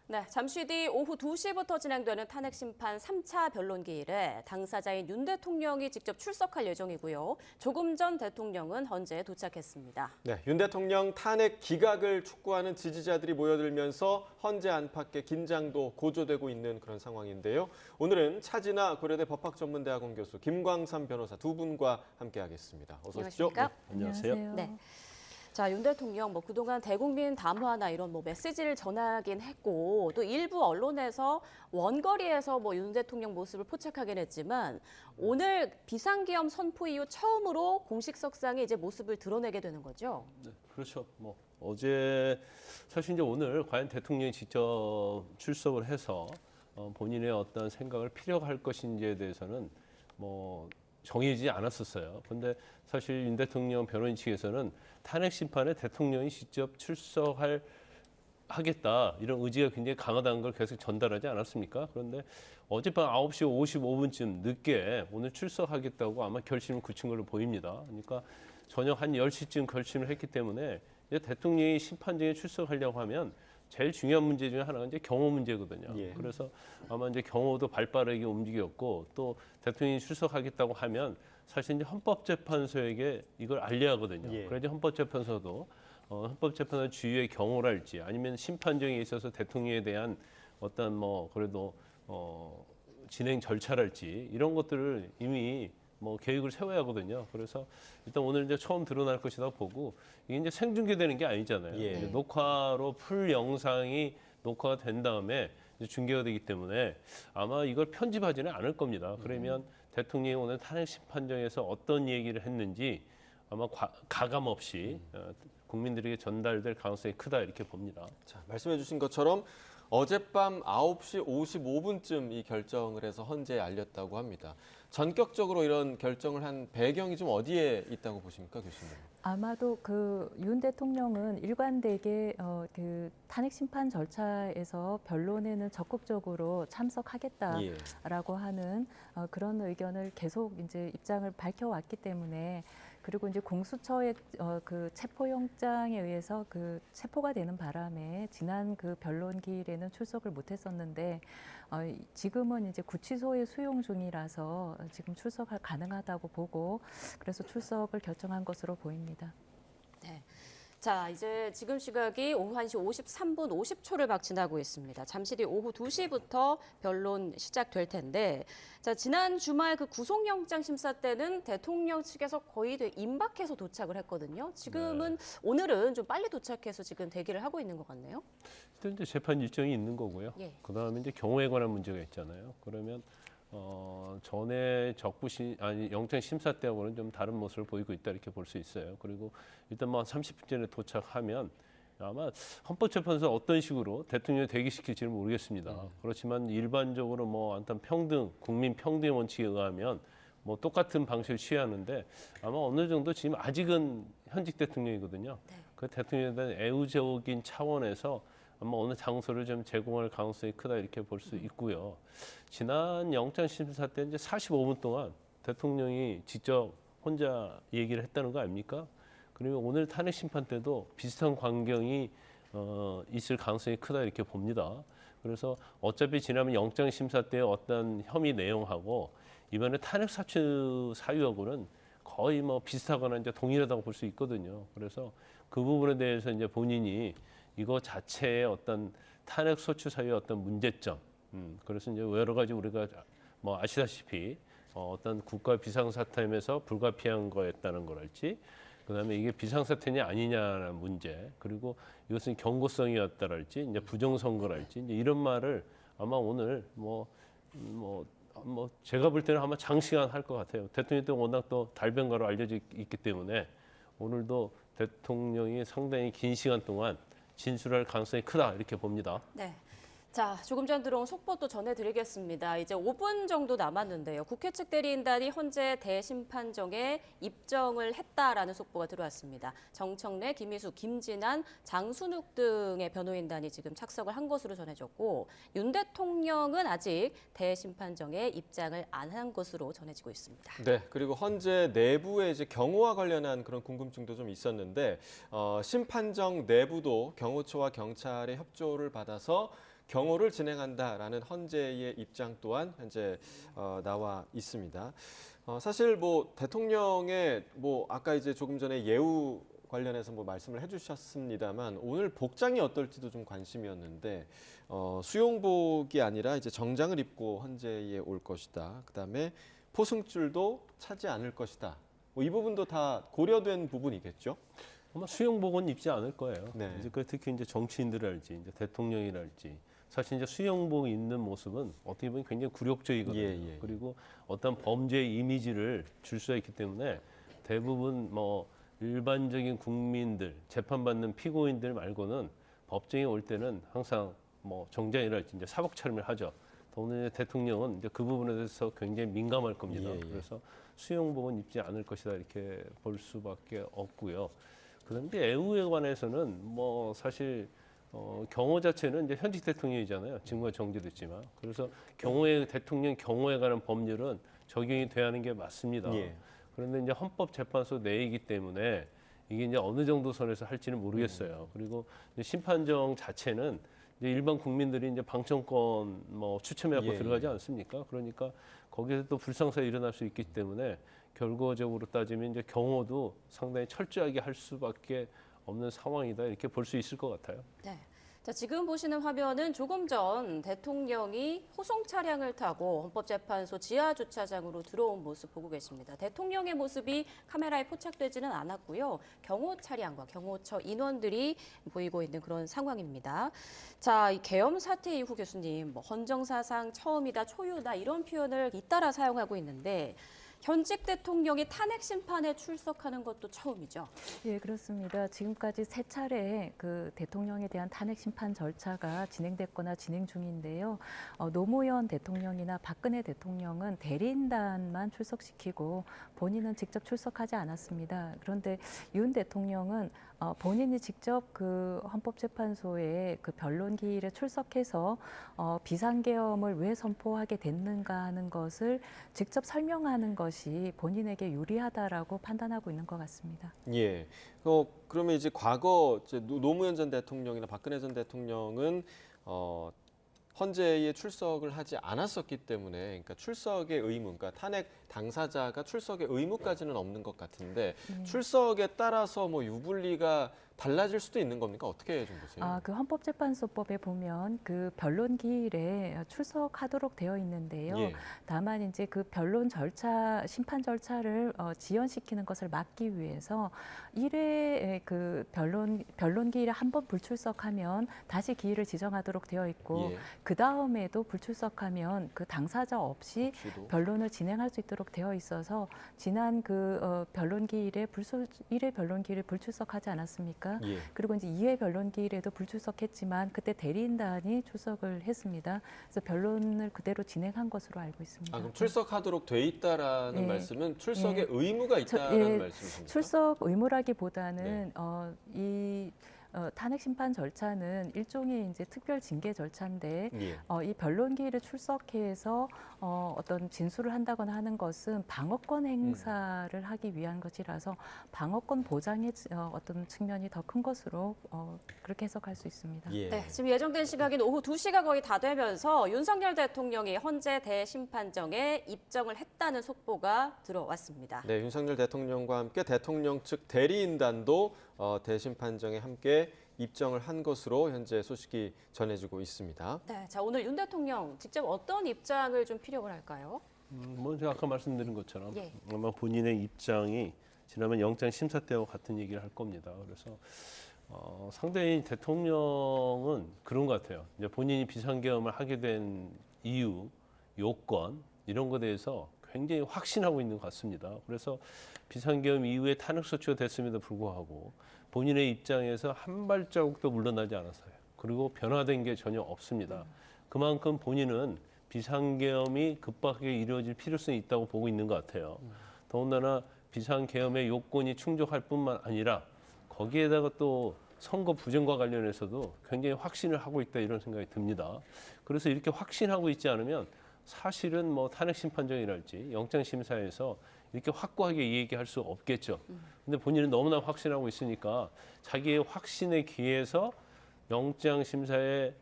네, 잠시 뒤 오후 2시부터 진행되는 탄핵심판 3차 변론기일에 당사자인 윤 대통령이 직접 출석할 예정이고요. 조금 전 대통령은 헌재에 도착했습니다. 네, 윤 대통령 탄핵 기각을 촉구하는 지지자들이 모여들면서 헌재 안팎의 긴장도 고조되고 있는 그런 상황인데요. 오늘은 차진아 고려대 법학전문대학원 교수, 김광삼 변호사 두 분과 함께하겠습니다. 어서 오십시오. 안녕하십니까? 네, 안녕하세요. 네. 자, 윤 대통령 그동안 대국민 담화나 이런 메시지를 전하긴 했고 또 일부 언론에서 원거리에서 윤 대통령 모습을 포착하긴 했지만 오늘 비상계엄 선포 이후 처음으로 공식 석상에 이제 모습을 드러내게 되는 거죠. 네, 그렇죠. 어제 사실 이제 오늘 과연 대통령이 직접 출석을 해서 본인의 어떤 생각을 피력할 것인지에 대해서는 정해지지 않았었어요. 그런데 사실 윤 대통령 변호인 측에서는 탄핵 심판에 대통령이 직접 하겠다 이런 의지가 굉장히 강하다는 걸 계속 전달하지 않았습니까? 그런데 어젯밤 9시 55분쯤 늦게 오늘 출석하겠다고 아마 결심을 굳힌 걸로 보입니다. 그러니까 저녁 한 10시쯤 결심을 했기 때문에 이제 대통령이 심판정에 출석하려고 하면 제일 중요한 문제 중에 하나가 이제 경호 문제거든요. 예. 그래서 아마 이제 경호도 발빠르게 움직였고 또 대통령이 출석하겠다고 하면 사실 이제 헌법재판소에게 이걸 알려야 하거든요. 예. 그래야지 헌법재판소도 헌법재판소 주위의 경호랄지 아니면 심판정에 있어서 대통령에 대한 어떤 그래도 진행 절차랄지 이런 것들을 이미 계획을 세워야 하거든요. 그래서 일단 오늘 이제 처음 드러날 것이다 보고 이게 이제 생중계되는 게 아니잖아요. 예. 이제 녹화로 풀 영상이 녹화가 된 다음에 이제 중계가 되기 때문에 아마 이걸 편집하지는 않을 겁니다. 그러면 대통령이 오늘 탄핵 심판정에서 어떤 얘기를 했는지 아마 가감 없이 국민들에게 전달될 가능성이 크다 이렇게 봅니다. 자, 말씀해 주신 것처럼 어젯밤 9시 55분쯤 이 결정을 해서 헌재에 알렸다고 합니다. 전격적으로 이런 결정을 한 배경이 좀 어디에 있다고 보십니까, 교수님? 아마도 윤 대통령은 일관되게 그 탄핵 심판 절차에서 변론에는 적극적으로 참석하겠다라고 하는 그런 의견을 계속 이제 입장을 밝혀왔기 때문에 그리고 이제 공수처의 그 체포영장에 의해서 그 체포가 되는 바람에 지난 그 변론기일에는 출석을 못했었는데 지금은 이제 구치소에 수용 중이라서 지금 출석 가능하다고 보고 그래서 출석을 결정한 것으로 보입니다. 네. 자, 이제 지금 시각이 오후 1시 53분 50초를 막 지나고 있습니다. 잠시 뒤 오후 2시부터 변론 시작될 텐데, 자, 지난 주말 그 구속영장 심사 때는 대통령 측에서 거의 임박해서 도착을 했거든요. 지금은 오늘은 좀 빨리 도착해서 지금 대기를 하고 있는 것 같네요. 일단 이제 재판 일정이 있는 거고요. 예. 그다음에 이제 경호에 관한 문제가 있잖아요. 그러면 전에 영장 심사 때하고는 좀 다른 모습을 보이고 있다 이렇게 볼 수 있어요. 그리고 일단 한 30분 전에 도착하면 아마 헌법재판소 어떤 식으로 대통령을 대기시킬지는 모르겠습니다. 그렇지만 일반적으로 일단 국민 평등 원칙에 의하면 똑같은 방식을 취하는데 아마 어느 정도 지금 아직은 현직 대통령이거든요. 네. 그 대통령에 대한 애우적인 차원에서 아마 어느 장소를 좀 제공할 가능성이 크다 이렇게 볼 수 있고요. 지난 영장 심사 때 이제 45분 동안 대통령이 직접 혼자 얘기를 했다는 거 아닙니까? 그러면 오늘 탄핵 심판 때도 비슷한 광경이 있을 가능성이 크다 이렇게 봅니다. 그래서 어차피 지난번 영장 심사 때 어떤 혐의 내용하고 이번에 탄핵 사유하고는 거의 비슷하거나 이제 동일하다고 볼 수 있거든요. 그래서 그 부분에 대해서 이제 본인이 이거 자체의 어떤 탄핵 소추 사유의 어떤 문제점, 그래서 이제 여러 가지 우리가 아시다시피 어떤 국가 비상사태임에서 불가피한 거였다는 거랄지, 그다음에 이게 비상사태냐 아니냐는 문제, 그리고 이것은 경고성이었다랄지, 이제 부정선거랄지, 이제 이런 말을 아마 오늘 제가 볼 때는 아마 장시간 할 것 같아요. 대통령이 또 워낙 또 달변가로 알려져 있기 때문에 오늘도 대통령이 상당히 긴 시간 동안 진술할 가능성이 크다 이렇게 봅니다. 네. 자, 조금 전 들어온 속보 또 전해드리겠습니다. 이제 5분 정도 남았는데요. 국회 측 대리인단이 헌재 대심판정에 입정을 했다라는 속보가 들어왔습니다. 정청래, 김희수, 김진한, 장순욱 등의 변호인단이 지금 착석을 한 것으로 전해졌고 윤 대통령은 아직 대심판정에 입장을 안 한 것으로 전해지고 있습니다. 네, 그리고 헌재 내부에 이제 경호와 관련한 그런 궁금증도 좀 있었는데 심판정 내부도 경호처와 경찰의 협조를 받아서 경호를 진행한다라는 헌재의 입장 또한 현재 나와 있습니다. 사실 뭐 대통령의 뭐 아까 이제 조금 전에 예우 관련해서 뭐 말씀을 해주셨습니다만 오늘 복장이 어떨지도 좀 관심이었는데 수용복이 아니라 이제 정장을 입고 헌재에 올 것이다. 그다음에 포승줄도 차지 않을 것이다. 뭐 이 부분도 다 고려된 부분이겠죠. 아마 수영복은 입지 않을 거예요. 네. 이제 특히 이제 정치인들랄지 이제 대통령이랄지 사실 이제 수영복 입는 모습은 어떻게 보면 굉장히 굴욕적이거든요. 예. 그리고 어떤 범죄의 이미지를 줄 수 있기 때문에 대부분 뭐 일반적인 국민들 재판받는 피고인들 말고는 법정에 올 때는 항상 뭐 정장이랄지 이제 사복 차림을 하죠. 더군다나 대통령은 이제 그 부분에 대해서 굉장히 민감할 겁니다. 예. 그래서 수영복은 입지 않을 것이다 이렇게 볼 수밖에 없고요. 그런데 애우에 관해서는 뭐 사실 경호 자체는 이제 현직 대통령이잖아요. 직무가 정지됐지만 그래서 대통령 경호에 관한 법률은 적용이 돼야 하는 게 맞습니다. 예. 그런데 이제 헌법재판소 내이기 때문에 이게 이제 어느 정도 선에서 할지는 모르겠어요. 그리고 이제 심판정 자체는 이제 일반 국민들이 이제 방청권 뭐 추첨해갖고 예. 들어가지 않습니까? 그러니까 거기에서 또 불상사가 일어날 수 있기 때문에 결과적으로 따지면 이제 경호도 상당히 철저하게 할 수밖에 없는 상황이다 이렇게 볼 수 있을 것 같아요. 네. 자, 지금 보시는 화면은 조금 전 대통령이 호송 차량을 타고 헌법재판소 지하 주차장으로 들어온 모습 보고 계십니다. 대통령의 모습이 카메라에 포착되지는 않았고요. 경호 차량과 경호처 인원들이 보이고 있는 그런 상황입니다. 자, 이 계엄 사태 이후 교수님, 뭐 헌정사상 처음이다, 초유다 이런 표현을 잇따라 사용하고 있는데 현직 대통령이 탄핵 심판에 출석하는 것도 처음이죠. 예, 그렇습니다. 지금까지 세 차례 그 대통령에 대한 탄핵 심판 절차가 진행됐거나 진행 중인데요. 노무현 대통령이나 박근혜 대통령은 대리인단만 출석시키고 본인은 직접 출석하지 않았습니다. 그런데 윤 대통령은 본인이 직접 그 헌법재판소에 그 변론기일에 출석해서 비상계엄을 왜 선포하게 됐는가 하는 것을 직접 설명하는 것이 본인에게 유리하다라고 판단하고 있는 것 같습니다. 예. 그러면 이제 과거 이제 노무현 전 대통령이나 박근혜 전 대통령은 헌재에 출석을 하지 않았었기 때문에, 그러니까 출석의 의무, 그러니까 탄핵 당사자가 출석의 의무까지는 없는 것 같은데 출석에 따라서 뭐 유불리가 달라질 수도 있는 겁니까? 어떻게 좀 보세요? 그 헌법재판소법에 보면 그 변론기일에 출석하도록 되어 있는데요. 예. 다만 이제 그 변론 절차, 심판 절차를 지연시키는 것을 막기 위해서 1회 그 변론기일에 한 번 불출석하면 다시 기일을 지정하도록 되어 있고 예. 그 다음에도 불출석하면 그 당사자 없이 없이도. 변론을 진행할 수 있도록 되어 있어서 지난 그 변론기일에 1회 변론기일에 불출석하지 않았습니까? 예. 그리고 이제 2회 변론기일에도 불출석했지만 그때 대리인단이 출석을 했습니다. 그래서 변론을 그대로 진행한 것으로 알고 있습니다. 그럼 출석하도록 돼 있다라는 예. 말씀은 출석의 예. 의무가 있다는 예. 말씀이십니까? 출석 의무라기보다는 이 탄핵 심판 절차는 일종의 이제 특별 징계 절차인데 예. 이 변론기일에 출석해서 어떤 진술을 한다거나 하는 것은 방어권 행사를 하기 위한 것이라서 방어권 보장의 어떤 측면이 더 큰 것으로 그렇게 해석할 수 있습니다. 예. 네, 지금 예정된 시각인 오후 2시가 거의 다 되면서 윤석열 대통령이 헌재 대심판정에 입정을 했다는 속보가 들어왔습니다. 네, 윤석열 대통령과 함께 대통령 측 대리인단도 대심판정에 함께 입정을 한 것으로 현재 소식이 전해지고 있습니다. 네, 자 오늘 윤 대통령 직접 어떤 입장을 좀 필요로 할까요? 뭐 제가 아까 말씀드린 것처럼 예. 아마 본인의 입장이 지난번 영장 심사 때와 같은 얘기를 할 겁니다. 그래서 상당히 대통령은 그런 것 같아요. 이제 본인이 비상계엄을 하게 된 이유, 요건 이런 것에 대해서 굉장히 확신하고 있는 것 같습니다. 그래서 비상계엄 이후에 탄핵소추가 됐음에도 불구하고 본인의 입장에서 한 발자국도 물러나지 않았어요. 그리고 변화된 게 전혀 없습니다. 그만큼 본인은 비상계엄이 급하게 이루어질 필요성이 있다고 보고 있는 것 같아요. 더군다나 비상계엄의 요건이 충족할 뿐만 아니라 거기에다가 또 선거 부정과 관련해서도 굉장히 확신을 하고 있다 이런 생각이 듭니다. 그래서 이렇게 확신하고 있지 않으면 사실은 뭐 탄핵 심판정이랄지 영장 심사에서 이렇게 확고하게 얘기할 수 없겠죠. 근데 본인은 너무나 확신하고 있으니까 자기의 확신에 기해서 영장 심사에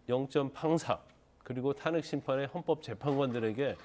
영점 판사 그리고 탄핵 심판의 헌법재판관들에게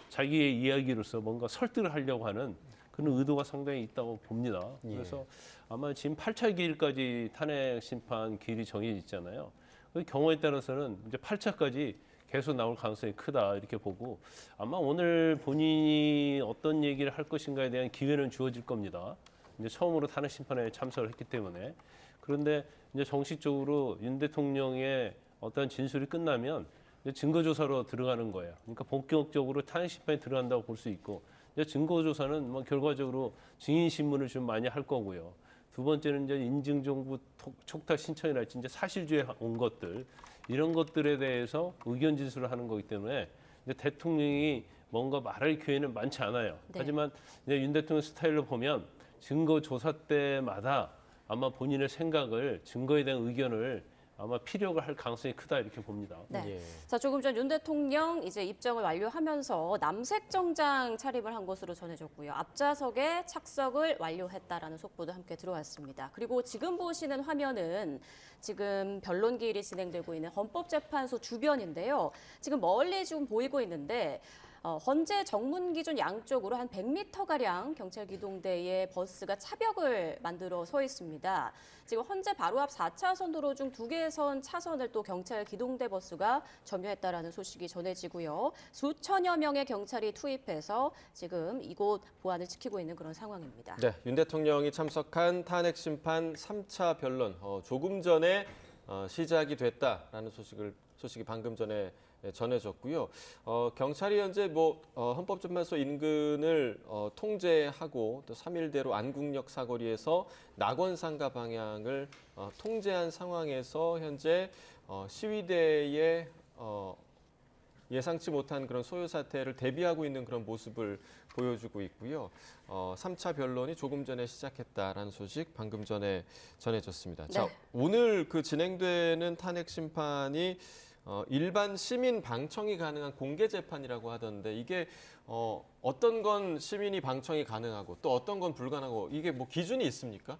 자기의 이야기로서 뭔가 설득을 하려고 하는 그런 의도가 상당히 있다고 봅니다. 그래서 아마 지금 8차 기일까지 탄핵 심판 기일이 정해져 있잖아요. 그 경우에 따라서는 이제 8차까지 계속 나올 가능성이 크다 이렇게 보고 아마 오늘 본인이 어떤 얘기를 할 것인가에 대한 기회는 주어질 겁니다. 이제 처음으로 탄핵 심판에 참석을 했기 때문에 그런데 이제 정식적으로 윤 대통령의 어떤 진술이 끝나면 이제 증거조사로 들어가는 거예요. 그러니까 본격적으로 탄핵 심판에 들어간다고 볼 수 있고 이제 증거조사는 뭐 결과적으로 증인 신문을 좀 많이 할 거고요. 두 번째는 이제 인증정부 촉탁 신청이랄지 이제 사실주에 온 것들 이런 것들에 대해서 의견 진술을 하는 거기 때문에 이제 대통령이 뭔가 말할 기회는 많지 않아요. 네. 하지만 이제 윤 대통령 스타일로 보면 증거 조사 때마다 아마 본인의 생각을 증거에 대한 의견을 아마 필요가 할 가능성이 크다 이렇게 봅니다. 네. 예. 자, 조금 전 윤 대통령 이제 입정을 완료하면서 남색 정장 차림을 한 것으로 전해졌고요. 앞좌석에 착석을 완료했다라는 속보도 함께 들어왔습니다. 그리고 지금 보시는 화면은 지금 변론 기일이 진행되고 있는 헌법재판소 주변인데요. 지금 멀리 좀 보이고 있는데 헌재 정문 기준 양쪽으로 한 100m가량 경찰 기동대의 버스가 차벽을 만들어 서 있습니다. 지금 헌재 바로 앞 4차선 도로 중 2개선 차선을 또 경찰 기동대 버스가 점유했다라는 소식이 전해지고요. 수천여 명의 경찰이 투입해서 지금 이곳 보안을 지키고 있는 그런 상황입니다. 네, 윤 대통령이 참석한 탄핵 심판 3차 변론 조금 전에 시작이 됐다라는 소식이 방금 전에 전해졌고요. 경찰이 현재 헌법재판소 인근을 통제하고 또 3일대로 안국역 사거리에서 낙원상가 방향을 통제한 상황에서 현재 시위대의 예상치 못한 그런 소요 사태를 대비하고 있는 그런 모습을 보여주고 있고요. 3차 변론이 조금 전에 시작했다라는 소식 방금 전에 전해졌습니다. 네. 자, 오늘 그 진행되는 탄핵 심판이 일반 시민 방청이 가능한 공개 재판이라고 하던데 이게 어떤 건 시민이 방청이 가능하고 또 어떤 건 불가능하고 이게 뭐 기준이 있습니까?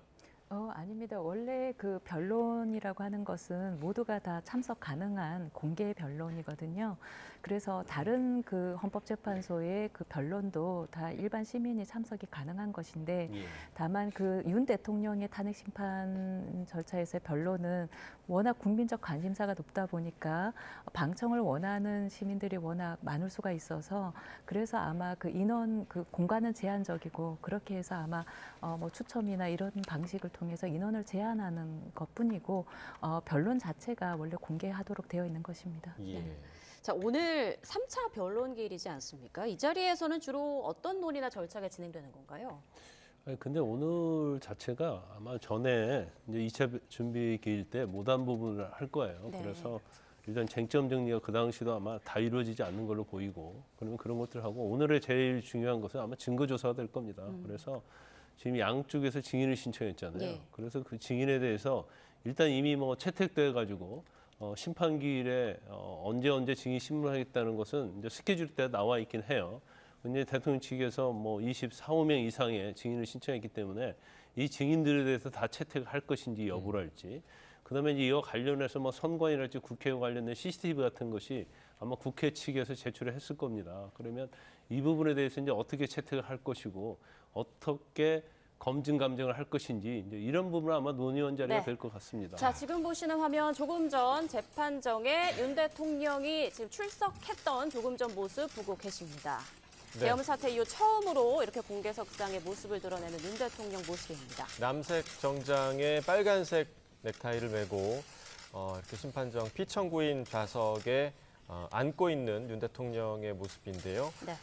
아닙니다. 원래 그 변론이라고 하는 것은 모두가 다 참석 가능한 공개 변론이거든요. 그래서 다른 그 헌법재판소의 그 변론도 다 일반 시민이 참석이 가능한 것인데 다만 그 윤 대통령의 탄핵 심판 절차에서의 변론은 워낙 국민적 관심사가 높다 보니까 방청을 원하는 시민들이 워낙 많을 수가 있어서 그래서 아마 그 인원 그 공간은 제한적이고 그렇게 해서 아마 뭐 추첨이나 이런 방식을 통해서 인원을 제한하는 것뿐이고 변론 자체가 원래 공개하도록 되어 있는 것입니다. 예. 네. 자, 오늘 3차 변론 기일이지 않습니까? 이 자리에서는 주로 어떤 논의나 절차가 진행되는 건가요? 근데 오늘 자체가 아마 전에 이제 2차 준비 기일 때 못한 부분을 할 거예요. 네. 그래서 일단 쟁점 정리가 그 당시도 아마 다 이루어지지 않는 걸로 보이고 그러면 그런 것들을 하고 오늘의 제일 중요한 것은 아마 증거 조사가 될 겁니다. 그래서 지금 양쪽에서 증인을 신청했잖아요. 예. 그래서 그 증인에 대해서 일단 이미 뭐 채택돼 가지고 심판 기일에 언제 증인 신문하겠다는 것은 이제 스케줄 때 나와 있긴 해요. 근데 대통령 측에서 뭐 24명 이상의 증인을 신청했기 때문에 이 증인들에 대해서 다 채택을 할 것인지 여부를 할지 그다음에 이제 이와 관련해서 뭐 선관위랄지 국회와 관련된 CCTV 같은 것이 아마 국회 측에서 제출을 했을 겁니다. 그러면 이 부분에 대해서 이제 어떻게 채택을 할 것이고 어떻게 검증 감정을 할 것인지 이제 이런 부분은 아마 논의원 자리가 네. 될 것 같습니다. 자, 지금 보시는 화면 조금 전 재판정에 윤 대통령이 지금 출석했던 조금 전 모습 보고 계십니다. 네. 계엄 사태 이후 처음으로 이렇게 공개석상의 모습을 드러내는 윤 대통령 모습입니다. 남색 정장에 빨간색 넥타이를 메고 이렇게 심판정 피청구인 좌석에 앉고 있는 윤 대통령의 모습인데요. 네.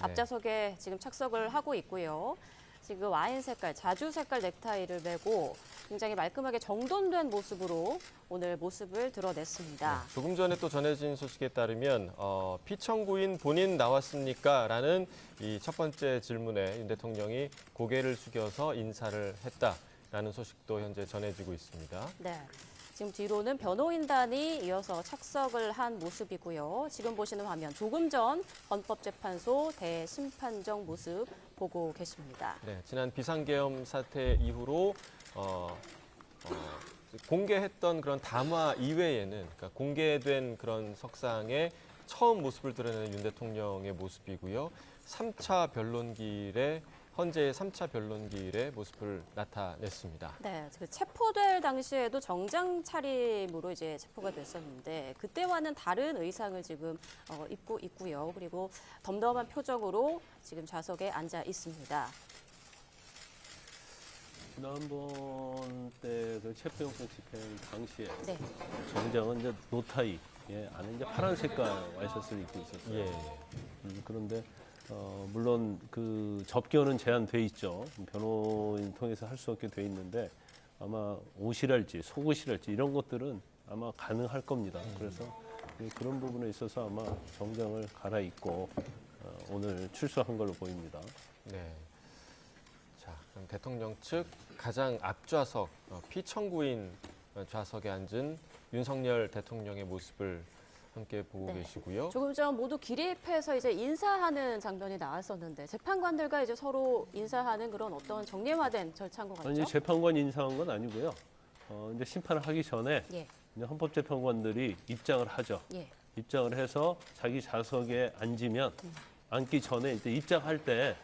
앞좌석에 지금 착석을 하고 있고요. 지금 와인 색깔, 자주 색깔 넥타이를 메고 굉장히 말끔하게 정돈된 모습으로 오늘 모습을 드러냈습니다. 조금 전에 또 전해진 소식에 따르면 피청구인 본인 나왔습니까? 라는 이 첫 번째 질문에 윤 대통령이 고개를 숙여서 인사를 했다라는 소식도 현재 전해지고 있습니다. 네. 지금 뒤로는 변호인단이 이어서 착석을 한 모습이고요. 지금 보시는 화면 조금 전 헌법재판소 대심판정 모습 보고 계십니다. 네, 지난 비상계엄 사태 이후로 공개했던 그런 담화 이외에는 그러니까 공개된 그런 석상에 처음 모습을 드러내는 윤 대통령의 모습이고요. 3차 변론길에 헌재의 3차 변론길의 모습을 나타냈습니다. 네, 그 체포될 당시에도 정장 차림으로 이제 체포가 됐었는데 그때와는 다른 의상을 지금 입고 있고요. 그리고 덤덤한 표정으로 지금 좌석에 앉아 있습니다. 지난번 때 그 체포영장 집행 당시에 네. 정장은 이제 노타이, 안에 이제 파란 색깔 와이셔츠를 입고 있었어요. 예. 그런데 물론 그 접견은 제한돼 있죠. 변호인 통해서 할 수 없게 돼 있는데 아마 옷이랄지 속옷이랄지 이런 것들은 아마 가능할 겁니다. 그래서 그런 부분에 있어서 아마 정장을 갈아입고 오늘 출소한 걸로 보입니다. 네. 자, 그럼 대통령 측 가장 앞좌석 피청구인 좌석에 앉은 윤석열 대통령의 모습을 함께 보고 네. 계시고요. 조금 전 모두 기립해서 이제 인사하는 장면이 나왔었는데 재판관들과 이제 서로 인사하는 그런 어떤 정례화된 절차인 것 같죠? 이제 재판관 인사한 건 아니고요. 이제 심판을 하기 전에 예, 이제 헌법재판관들이 입장을 하죠. 예. 입장을 해서 자기 좌석에 앉으면 앉기 전에 이제 입장할 때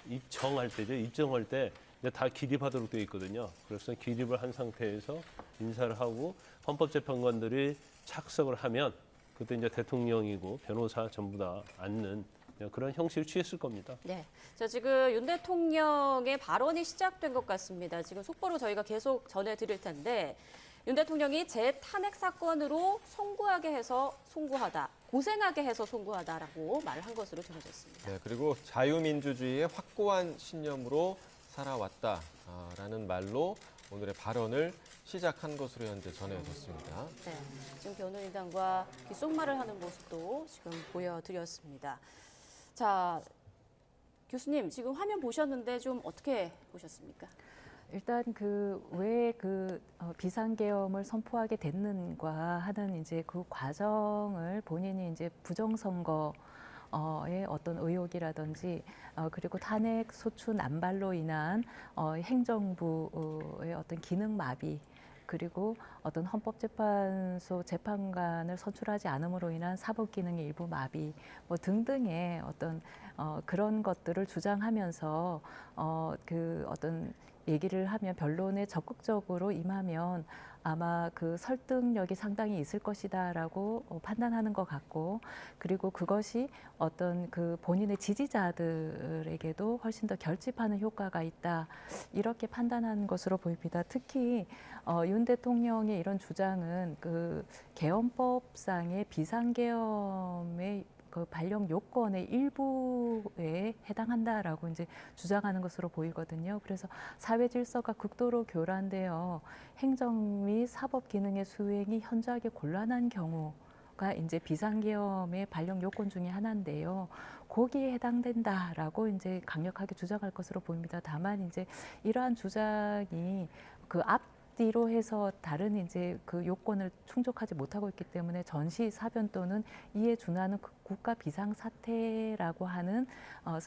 입정할 때죠. 입정할 때 이제 다 기립하도록 되어 있거든요. 그래서 기립을 한 상태에서 인사를 하고 헌법재판관들이 착석을 하면 그때 이제 대통령이고 변호사 전부 다 앉는 그런 형식을 취했을 겁니다. 네. 자, 지금 윤 대통령의 발언이 시작된 것 같습니다. 지금 속보로 저희가 계속 전해드릴 텐데 윤 대통령이 재탄핵 사건으로 송구하게 해서 송구하다, 고생하게 해서 송구하다라고 말한 것으로 전해졌습니다. 네, 그리고 자유민주주의의 확고한 신념으로 살아왔다라는 말로 오늘의 발언을 시작한 것으로 현재 전해졌습니다. 네. 지금 변호인단과 귓속말을 하는 모습도 지금 보여드렸습니다. 자, 교수님 지금 화면 보셨는데 좀 어떻게 보셨습니까? 일단 그 왜 그 비상계엄을 선포하게 됐는가 하는 이제 그 과정을 본인이 이제 부정선거 의 어떤 의혹이라든지 그리고 탄핵 소추 남발로 인한 행정부의 어떤 기능 마비 그리고 어떤 헌법재판소 재판관을 선출하지 않음으로 인한 사법 기능의 일부 마비 뭐 등등의 어떤 그런 것들을 주장하면서 그 어떤 얘기를 하면 변론에 적극적으로 임하면 아마 그 설득력이 상당히 있을 것이다라고 판단하는 것 같고 그리고 그것이 어떤 그 본인의 지지자들에게도 훨씬 더 결집하는 효과가 있다 이렇게 판단하는 것으로 보입니다. 특히 윤 대통령의 이런 주장은 그 개헌법상의 비상계엄의 그 발령 요건의 일부에 해당한다라고 이제 주장하는 것으로 보이거든요. 그래서 사회 질서가 극도로 교란되어 행정 및 사법 기능의 수행이 현저하게 곤란한 경우가 이제 비상계엄의 발령 요건 중에 하나인데요. 거기에 해당된다라고 이제 강력하게 주장할 것으로 보입니다. 다만 이제 이러한 주장이 그 앞뒤로 해서 다른 이제 그 요건을 충족하지 못하고 있기 때문에 전시 사변 또는 이에 준하는 국가 비상사태라고 하는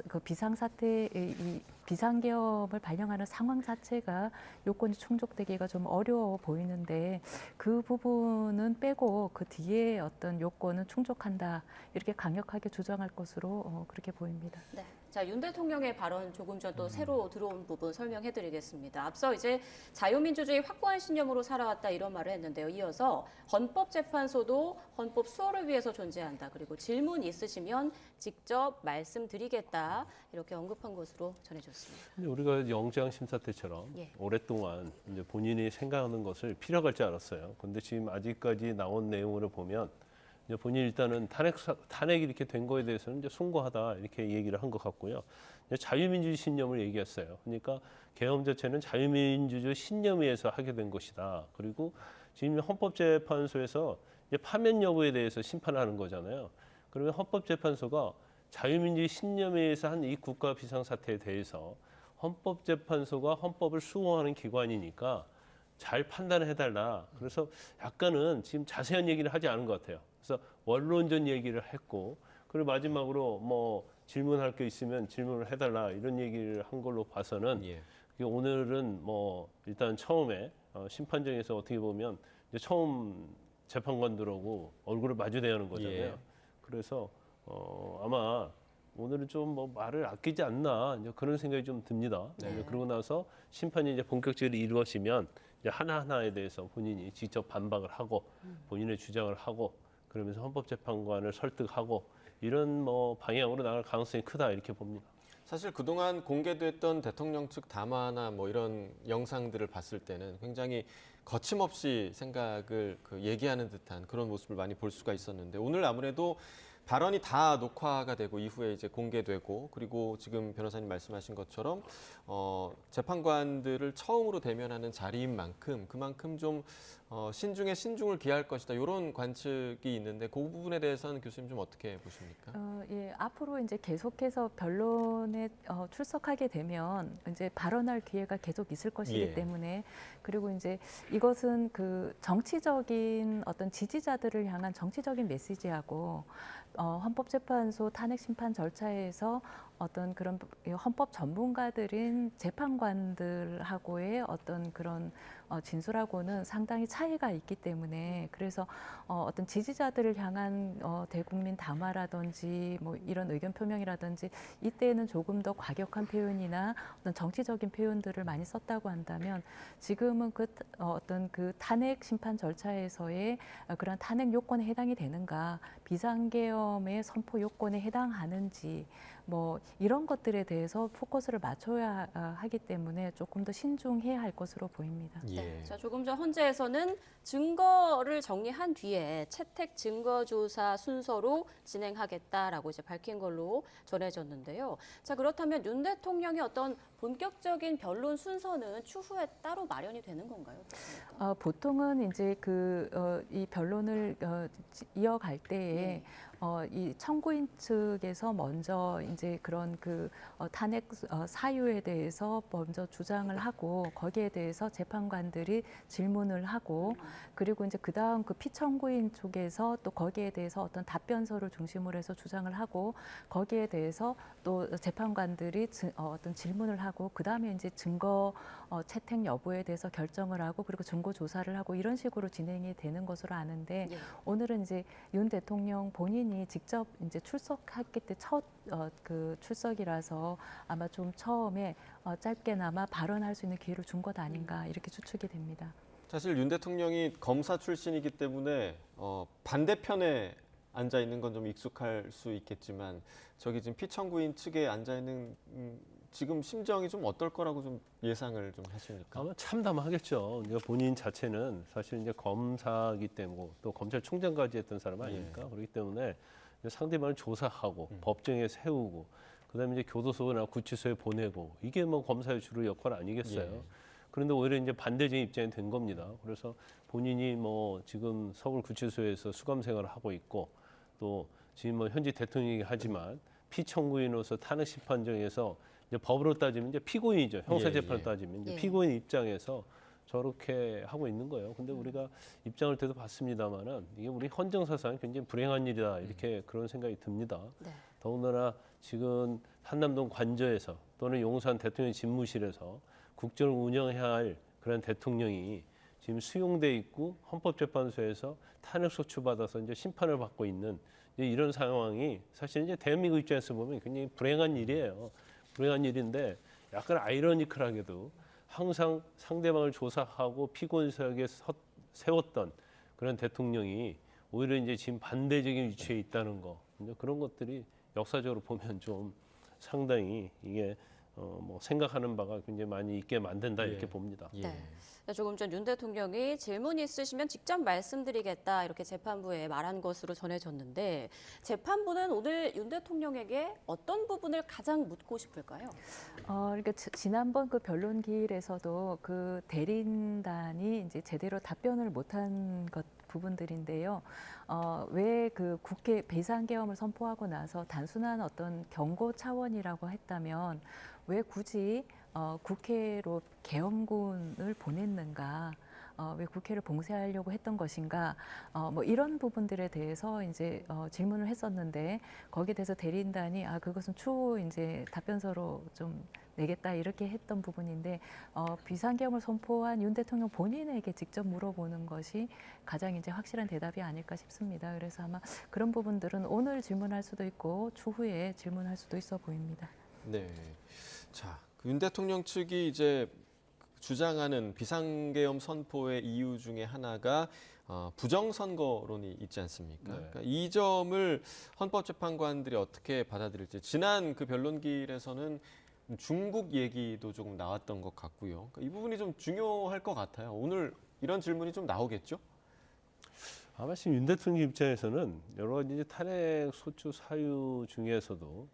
그 비상사태의 이 비상계엄을 발령하는 상황 자체가 요건이 충족되기가 좀 어려워 보이는데 그 부분은 빼고 그 뒤에 어떤 요건은 충족한다 이렇게 강력하게 주장할 것으로 그렇게 보입니다. 네. 자, 윤 대통령의 발언 조금 전 또 새로 들어온 부분 설명해드리겠습니다. 앞서 이제 자유민주주의 확고한 신념으로 살아왔다 이런 말을 했는데요. 이어서 헌법재판소도 헌법 수호를 위해서 존재한다. 그리고 질문 있으시면 직접 말씀드리겠다. 이렇게 언급한 것으로 전해졌습니다. 근데 우리가 영장 심사 때처럼 예. 오랫동안 이제 본인이 생각하는 것을 필요할 줄 알았어요. 그런데 지금 아직까지 나온 내용으로 보면 이제 본인이 일단은 탄핵이 이렇게 된 거에 대해서는 이제 송구하다 이렇게 얘기를 한 것 같고요. 이제 자유민주주의 신념을 얘기했어요. 그러니까 계엄 자체는 자유민주주의 신념에 의해서 하게 된 것이다. 그리고 지금 헌법재판소에서 이제 파면 여부에 대해서 심판하는 거잖아요. 그러면 헌법재판소가 자유민주주의 신념에 의해서 한 이 국가 비상사태에 대해서 헌법재판소가 헌법을 수호하는 기관이니까 잘 판단해달라. 그래서 약간은 지금 자세한 얘기를 하지 않은 것 같아요. 그래서 원론전 얘기를 했고, 그리고 마지막으로 뭐 질문할 게 있으면 질문을 해달라 이런 얘기를 한 걸로 봐서는 예. 오늘은 뭐 일단 처음에 심판정에서 어떻게 보면 이제 처음 재판관들하고 얼굴을 마주대야 하는 거잖아요. 예. 그래서 아마 오늘은 좀 뭐 말을 아끼지 않나 이제 그런 생각이 좀 듭니다. 네. 이제 그러고 나서 심판이 이제 본격적으로 이루어지면 이제 하나하나에 대해서 본인이 직접 반박을 하고 본인의 주장을 하고 그러면서 헌법재판관을 설득하고 이런 뭐 방향으로 나갈 가능성이 크다 이렇게 봅니다. 사실 그동안 공개됐던 대통령 측 담화나 뭐 이런 영상들을 봤을 때는 굉장히 거침없이 생각을 얘기하는 듯한 그런 모습을 많이 볼 수가 있었는데 오늘 아무래도 발언이 다 녹화가 되고 이후에 이제 공개되고 그리고 지금 변호사님 말씀하신 것처럼 재판관들을 처음으로 대면하는 자리인 만큼 그만큼 좀 신중에 신중을 기할 것이다 이런 관측이 있는데 그 부분에 대해서는 교수님 좀 어떻게 보십니까? 예, 앞으로 이제 계속해서 변론에 출석하게 되면 이제 발언할 기회가 계속 있을 것이기 예. 때문에 그리고 이제 이것은 그 정치적인 어떤 지지자들을 향한 정치적인 메시지하고 헌법재판소 탄핵 심판 절차에서 어떤 그런 헌법 전문가들인 재판관들하고의 어떤 그런 진술하고는 상당히 차이가 있기 때문에 그래서 어떤 지지자들을 향한 대국민 담화라든지 뭐 이런 의견 표명이라든지 이때는 조금 더 과격한 표현이나 어떤 정치적인 표현들을 많이 썼다고 한다면 지금은 어떤 그 탄핵 심판 절차에서의 그런 탄핵 요건에 해당이 되는가 비상계엄의 선포 요건에 해당하는지 뭐 이런 것들에 대해서 포커스를 맞춰야 하기 때문에 조금 더 신중해야 할 것으로 보입니다. 예. 네. 자, 조금 전 헌재에서는 증거를 정리한 뒤에 채택 증거조사 순서로 진행하겠다라고 이제 밝힌 걸로 전해졌는데요. 자, 그렇다면 윤 대통령의 어떤 본격적인 변론 순서는 추후에 따로 마련이 되는 건가요? 어떻습니까? 보통은 이제 이 변론을 이어갈 때에 이 청구인 측에서 먼저 이제 그런 탄핵 사유에 대해서 먼저 주장을 하고 거기에 대해서 재판관들이 질문을 하고 그리고 이제 그다음 그 피청구인 쪽에서 또 거기에 대해서 어떤 답변서를 중심으로 해서 주장을 하고 거기에 대해서 또 재판관들이 어떤 질문을 하고 그다음에 이제 증거 채택 여부에 대해서 결정을 하고 그리고 증거 조사를 하고 이런 식으로 진행이 되는 것으로 아는데 네. 오늘은 이제 윤 대통령 본인이 직접 이제 출석했기 때 첫 출석이라서 아마 좀 처음에 짧게나마 발언할 수 있는 기회를 준 것 아닌가 이렇게 추측이 됩니다. 사실 윤 대통령이 검사 출신이기 때문에 반대편에 앉아 있는 건 좀 익숙할 수 있겠지만 저기 지금 피청구인 측에 앉아 있는 지금 심정이 좀 어떨 거라고 좀 예상을 좀 하십니까? 아마 참담하겠죠. 그러니까 본인 자체는 사실 이제 검사기 때문에 또 검찰총장까지 했던 사람 아닙니까? 그렇기 때문에 상대방을 조사하고 법정에 세우고 그다음에 이제 교도소나 구치소에 보내고 이게 뭐 검사의 주로 역할 아니겠어요. 예. 그런데 오히려 이제 반대적인 입장이 된 겁니다. 그래서 본인이 뭐 지금 서울 구치소에서 수감 생활을 하고 있고 또 지금 뭐 현재 대통령이긴 하지만 피청구인으로서 탄핵 심판정에서 이제 법으로 따지면 이제 피고인이죠. 형사재판으로 따지면 이제 예. 피고인 입장에서 저렇게 하고 있는 거예요. 근데 우리가 입장을 때도 봤습니다만은 이게 우리 헌정사상 굉장히 불행한 일이다 이렇게 그런 생각이 듭니다. 네. 더군다나 지금 한남동 관저에서 또는 용산 대통령 집무실에서 국정을 운영해야 할 그런 대통령이 지금 수용돼 있고 헌법재판소에서 탄핵소추 받아서 이제 심판을 받고 있는 이런 상황이 사실 이제 대한민국 입장에서 보면 굉장히 불행한 일이에요. 불행한 일인데 약간 아이러니컬하게도 항상 상대방을 조사하고 피고인석에 세웠던 그런 대통령이 오히려 이제 지금 반대적인 위치에 있다는 거 이제 그런 것들이 역사적으로 보면 좀 상당히 이게 뭐 생각하는 바가 굉장히 많이 있게 만든다 이렇게 봅니다. 예. 네. 조금 전 윤 대통령이 질문 있으시면 직접 말씀드리겠다 이렇게 재판부에 말한 것으로 전해졌는데 재판부는 오늘 윤 대통령에게 어떤 부분을 가장 묻고 싶을까요? 그러니까 지난번 그 변론기일에서도 그 대리인단이 이제 제대로 답변을 못한 부분들인데요. 왜 그 국회 비상계엄을 선포하고 나서 단순한 어떤 경고 차원이라고 했다면 왜 굳이 국회로 계엄군을 보냈는가? 왜 국회를 봉쇄하려고 했던 것인가, 뭐 이런 부분들에 대해서 이제 질문을 했었는데 거기에 대해서 대리인단이 그것은 추후 이제 답변서로 좀 내겠다 이렇게 했던 부분인데 비상계엄을 선포한 윤 대통령 본인에게 직접 물어보는 것이 가장 이제 확실한 대답이 아닐까 싶습니다. 그래서 아마 그런 부분들은 오늘 질문할 수도 있고 추후에 질문할 수도 있어 보입니다. 네. 자, 윤 대통령 측이 이제 주장하는 비상계엄 선포의 이유 중에 하나가 부정선거론이 있지 않습니까? 네. 그러니까 이 점을 헌법재판관들이 어떻게 받아들일지 지난 그 변론길에서는 중국 얘기도 조금 나왔던 것 같고요. 그러니까 이 부분이 좀 중요할 것 같아요. 오늘 이런 질문이 좀 나오겠죠? 아마 지금 윤 대통령 입장에서는 여러 가지 이제 탄핵 소추 사유 중에서도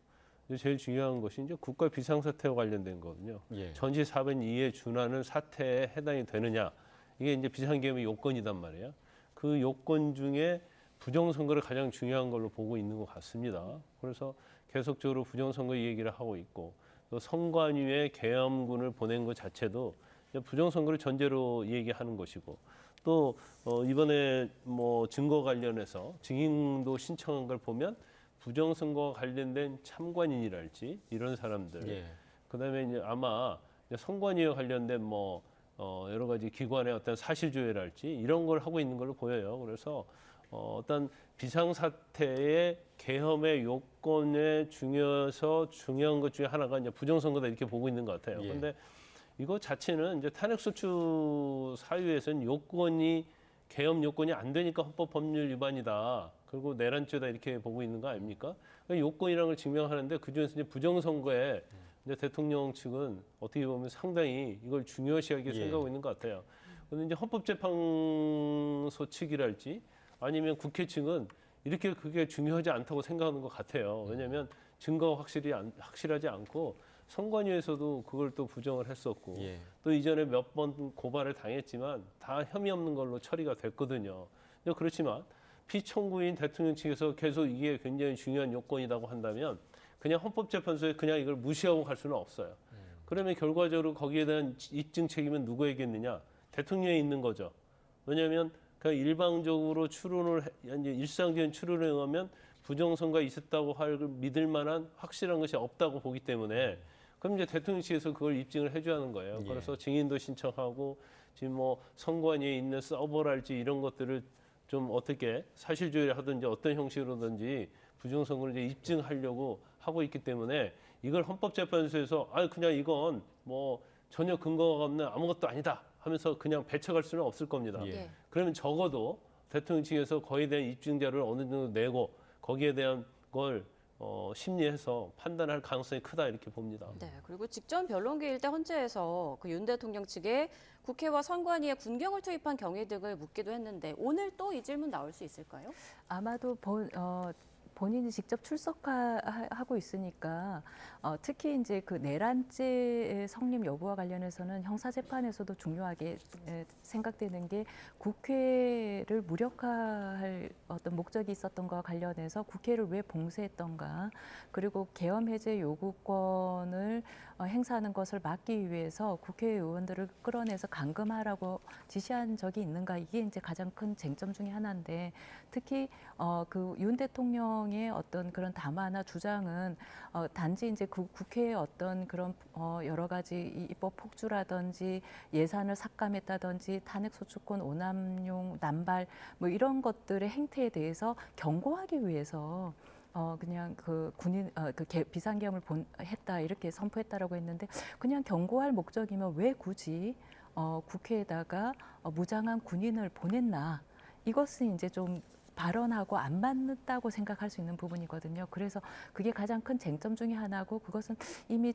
이제 제일 중요한 것이 이제 국가 비상사태와 관련된 거거든요. 예. 전시 4분 2에 준하는 사태에 해당이 되느냐. 이게 이제 비상계엄의 요건이단 말이에요. 그 요건 중에 부정선거를 가장 중요한 걸로 보고 있는 것 같습니다. 그래서 계속적으로 부정선거 얘기를 하고 있고 또 선관위에 계엄군을 보낸 것 자체도 부정선거를 전제로 얘기하는 것이고 또 이번에 뭐 증거 관련해서 증인도 신청한 걸 보면 부정선거와 관련된 참관인이랄지 이런 사람들 예. 그다음에 이제 아마 선관위와 관련된 뭐 여러 가지 기관의 어떤 사실조회랄지 이런 걸 하고 있는 걸로 보여요. 그래서 어떤 비상사태의 계엄의 요건에 중요한 것 중에 하나가 이제 부정선거다 이렇게 보고 있는 것 같아요. 예. 그런데 이거 자체는 이제 탄핵소추 사유에서는 계엄 요건이 안 되니까 헌법 법률 위반이다. 그리고 내란죄다 이렇게 보고 있는 거 아닙니까? 그러니까 요건이라는 걸 증명하는데 그 중에서 이제 부정선거에 이제 대통령 측은 어떻게 보면 상당히 이걸 중요시하게 생각하고 있는 것 같아요. 그런데 이제 헌법재판소 측이랄지 아니면 국회 측은 이렇게 그게 중요하지 않다고 생각하는 것 같아요. 왜냐하면 증거가 확실하지 않고 선관위에서도 그걸 또 부정을 했었고 예. 또 이전에 몇 번 고발을 당했지만 다 혐의 없는 걸로 처리가 됐거든요. 그렇지만 피청구인 대통령 측에서 계속 이게 굉장히 중요한 요건이라고 한다면 그냥 헌법재판소에 그냥 이걸 무시하고 갈 수는 없어요. 그러면 결과적으로 거기에 대한 입증 책임은 누구에게 있느냐? 대통령에 있는 거죠. 왜냐하면 그냥 일방적으로 이제 일상적인 추론에 의하면 부정선거가 있었다고 믿을 만한 확실한 것이 없다고 보기 때문에 그럼 이제 대통령 측에서 그걸 입증을 해줘야 하는 거예요. 예. 그래서 증인도 신청하고 지금 뭐 선관위에 있는 서버랄지 이런 것들을 좀 어떻게 사실조회를 하든지 어떤 형식으로든지 부정선거를 이제 입증하려고 하고 있기 때문에 이걸 헌법재판소에서 그냥 이건 뭐 전혀 근거가 없는 아무것도 아니다 하면서 그냥 배척할 수는 없을 겁니다. 예. 그러면 적어도 대통령 측에서 거기에 대한 입증 자료를 어느 정도 내고 거기에 대한 걸 심리해서 판단할 가능성이 크다 이렇게 봅니다. 네, 그리고 직전 변론기일 때 헌재에서 그 윤 대통령 측에 국회와 선관위에 군경을 투입한 경위 등을 묻기도 했는데 오늘 또 이 질문 나올 수 있을까요? 아마도 본인이 직접 출석하고 있으니까 특히 이제 그 내란죄의 성립 여부와 관련해서는 형사재판에서도 중요하게 생각되는 게 국회를 무력화할 어떤 목적이 있었던 것과 관련해서 국회를 왜 봉쇄했던가 그리고 계엄 해제 요구권을 행사하는 것을 막기 위해서 국회의원들을 끌어내서 감금하라고 지시한 적이 있는가 이게 이제 가장 큰 쟁점 중에 하나인데 특히 그 윤 대통령의 어떤 그런 담화나 주장은 단지 이제 국회의 어떤 그런 여러 가지 입법 폭주라든지 예산을 삭감했다든지 탄핵소추권 오남용 남발 뭐 이런 것들의 행태에 대해서 경고하기 위해서 그냥 그 군인 비상계엄을 했다 이렇게 선포했다라고 했는데 그냥 경고할 목적이면 왜 굳이 국회에다가 무장한 군인을 보냈나 이것은 이제 좀 발언하고 안 맞는다고 생각할 수 있는 부분이거든요. 그래서 그게 가장 큰 쟁점 중에 하나고 그것은 이미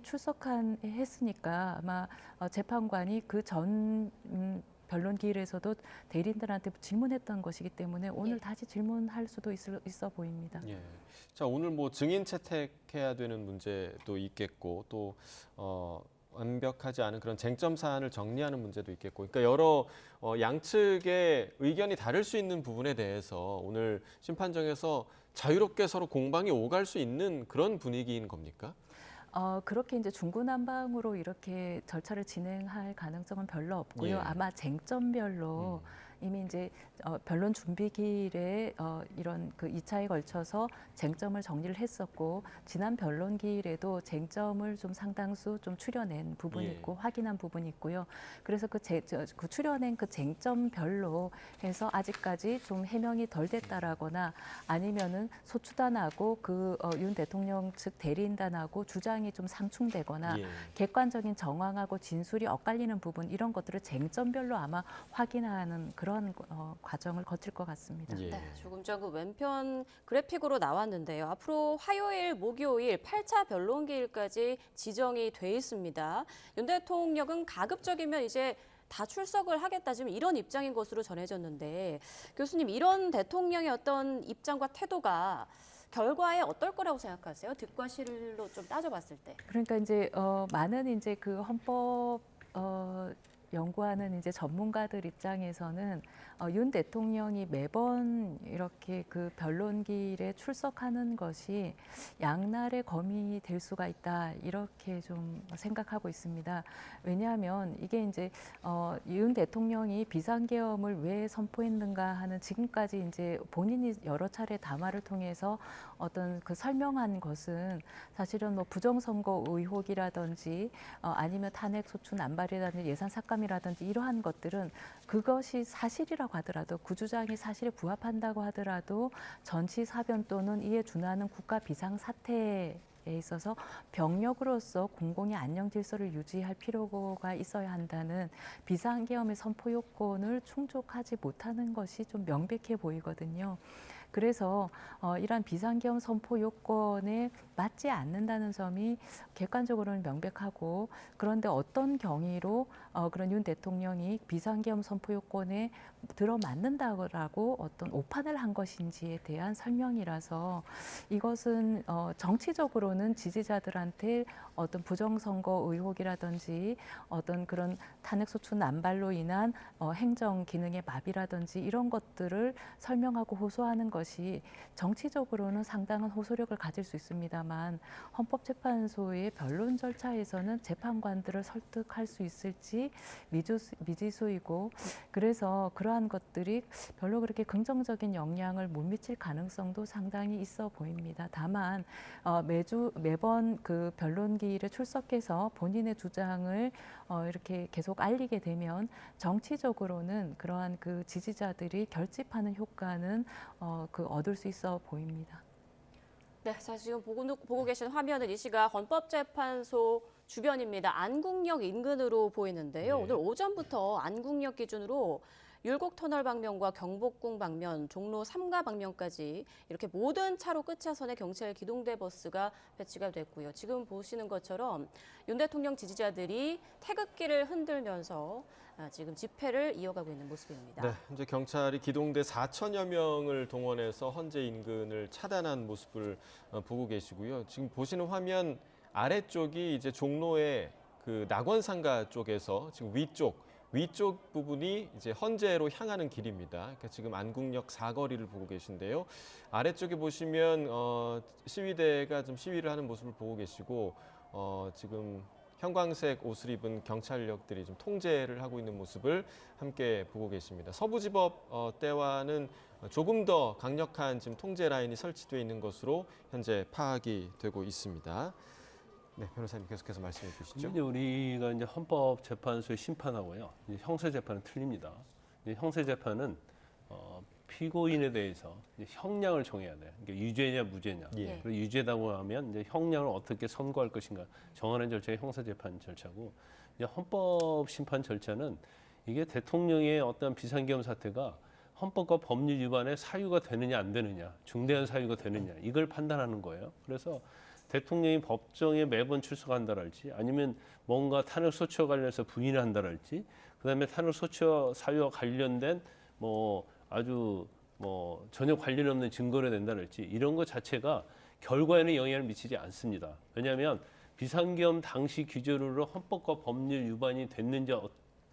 했으니까 아마 재판관이 그 전 변론기일에서도 대리인들한테 질문했던 것이기 때문에 오늘 다시 질문할 수도 있어 보입니다. 예. 자, 오늘 뭐 증인 채택해야 되는 문제도 있겠고 또 완벽하지 않은 그런 쟁점 사안을 정리하는 문제도 있겠고, 그러니까 여러 양측의 의견이 다를 수 있는 부분에 대해서 오늘 심판정에서 자유롭게 서로 공방이 오갈 수 있는 그런 분위기인 겁니까? 그렇게 이제 중구난방으로 이렇게 절차를 진행할 가능성은 별로 없고요. 예. 아마 쟁점별로 이미 이제 변론 준비기일에 이런 그 2차에 걸쳐서 쟁점을 정리를 했었고 지난 변론기일에도 쟁점을 좀 상당수 좀 추려낸 부분이 예. 있고 확인한 부분이 있고요. 그래서 그 추려낸 그 쟁점별로 해서 아직까지 좀 해명이 덜 됐다라거나 아니면은 소추단하고 그 윤 대통령 측 대리인단하고 주장이 좀 상충되거나 예. 객관적인 정황하고 진술이 엇갈리는 부분 이런 것들을 쟁점별로 아마 확인하는 그런 과정을 거칠 것 같습니다. 예. 네, 조금 전 그 왼편 그래픽으로 나왔는데요. 앞으로 화요일, 목요일 8차 변론기일까지 지정이 돼 있습니다. 윤 대통령은 가급적이면 이제 다 출석을 하겠다 지금 이런 입장인 것으로 전해졌는데 교수님 이런 대통령의 어떤 입장과 태도가 결과에 어떨 거라고 생각하세요? 득과 실로 좀 따져봤을 때. 그러니까 이제 많은 이제 그 헌법 연구하는 이제 전문가들 입장에서는 윤 대통령이 매번 이렇게 그 변론기일에 출석하는 것이 양날의 검이 될 수가 있다 이렇게 좀 생각하고 있습니다. 왜냐하면 이게 이제 윤 대통령이 비상계엄을 왜 선포했는가 하는 지금까지 이제 본인이 여러 차례 담화를 통해서 어떤 그 설명한 것은 사실은 뭐 부정선거 의혹이라든지 아니면 탄핵소추 남발이라든지 예산 삭감이라든지 이러한 것들은 그것이 사실이라고 하더라도 그 주장이 사실에 부합한다고 하더라도 전치사변 또는 이에 준하는 국가 비상사태에 있어서 병력으로서 공공의 안녕 질서를 유지할 필요가 있어야 한다는 비상계엄의 선포 요건을 충족하지 못하는 것이 좀 명백해 보이거든요. 그래서 이러한 비상계엄 선포 요건에 맞지 않는다는 점이 객관적으로는 명백하고 그런데 어떤 경위로 그런 윤 대통령이 비상계엄 선포 요건에 들어맞는다고 어떤 오판을 한 것인지에 대한 설명이라서 이것은 정치적으로는 지지자들한테 어떤 부정선거 의혹이라든지 어떤 그런 탄핵소추 남발로 인한 행정 기능의 마비라든지 이런 것들을 설명하고 호소하는 것이 정치적으로는 상당한 호소력을 가질 수 있습니다만 헌법재판소의 변론 절차에서는 재판관들을 설득할 수 있을지 미지수이고 그래서 그러한 것들이 별로 그렇게 긍정적인 영향을 못 미칠 가능성도 상당히 있어 보입니다. 다만 매번 그 변론기일에 출석해서 본인의 주장을 이렇게 계속 알리게 되면 정치적으로는 그러한 그 지지자들이 결집하는 효과는 얻을 수 있어 보입니다. 네, 자 지금 보고 계신 화면은 이 시각 헌법재판소 주변입니다. 안국역 인근으로 보이는데요. 네. 오늘 오전부터 안국역 기준으로 율곡터널 방면과 경복궁 방면, 종로 3가 방면까지 이렇게 모든 차로 끝차선에 경찰 기동대 버스가 배치가 됐고요. 지금 보시는 것처럼 윤 대통령 지지자들이 태극기를 흔들면서 지금 집회를 이어가고 있는 모습입니다. 네, 현재 경찰이 기동대 4천여 명을 동원해서 헌재 인근을 차단한 모습을 보고 계시고요. 지금 보시는 화면 아래쪽이 이제 종로의 그 낙원상가 쪽에서 지금 위쪽 부분이 이제 헌재로 향하는 길입니다. 그러니까 지금 안국역 사거리를 보고 계신데요. 아래쪽에 보시면 시위대가 좀 시위를 하는 모습을 보고 계시고 지금 형광색 옷을 입은 경찰력들이 좀 통제를 하고 있는 모습을 함께 보고 계십니다. 서부지법 때와는 조금 더 강력한 지금 통제 라인이 설치되어 있는 것으로 현재 파악이 되고 있습니다. 네, 변호사님 계속해서 말씀해 주시죠. 이제 우리가 이제 헌법재판소의 심판하고요, 이제 형사재판은 틀립니다. 이제 형사재판은 피고인에 대해서 이제 형량을 정해야 돼요. 그러니까 유죄냐 무죄냐. 예. 그리고 유죄다고 하면 이제 형량을 어떻게 선고할 것인가 정하는 절차가 형사재판 절차고, 이제 헌법 심판 절차는 이게 대통령의 어떤 비상계엄 사태가 헌법과 법률 위반의 사유가 되느냐 안 되느냐, 중대한 사유가 되느냐 이걸 판단하는 거예요. 그래서 대통령이 법정에 매번 출석한다랄지 아니면 뭔가 탄핵 소추와 관련해서 부인을 한다랄지 그다음에 탄핵 소추 사유와 관련된 아주 전혀 관련 없는 증거를 낸다랄지 이런 것 자체가 결과에는 영향을 미치지 않습니다. 왜냐하면 비상계엄 당시 기준으로 헌법과 법률 위반이 됐는지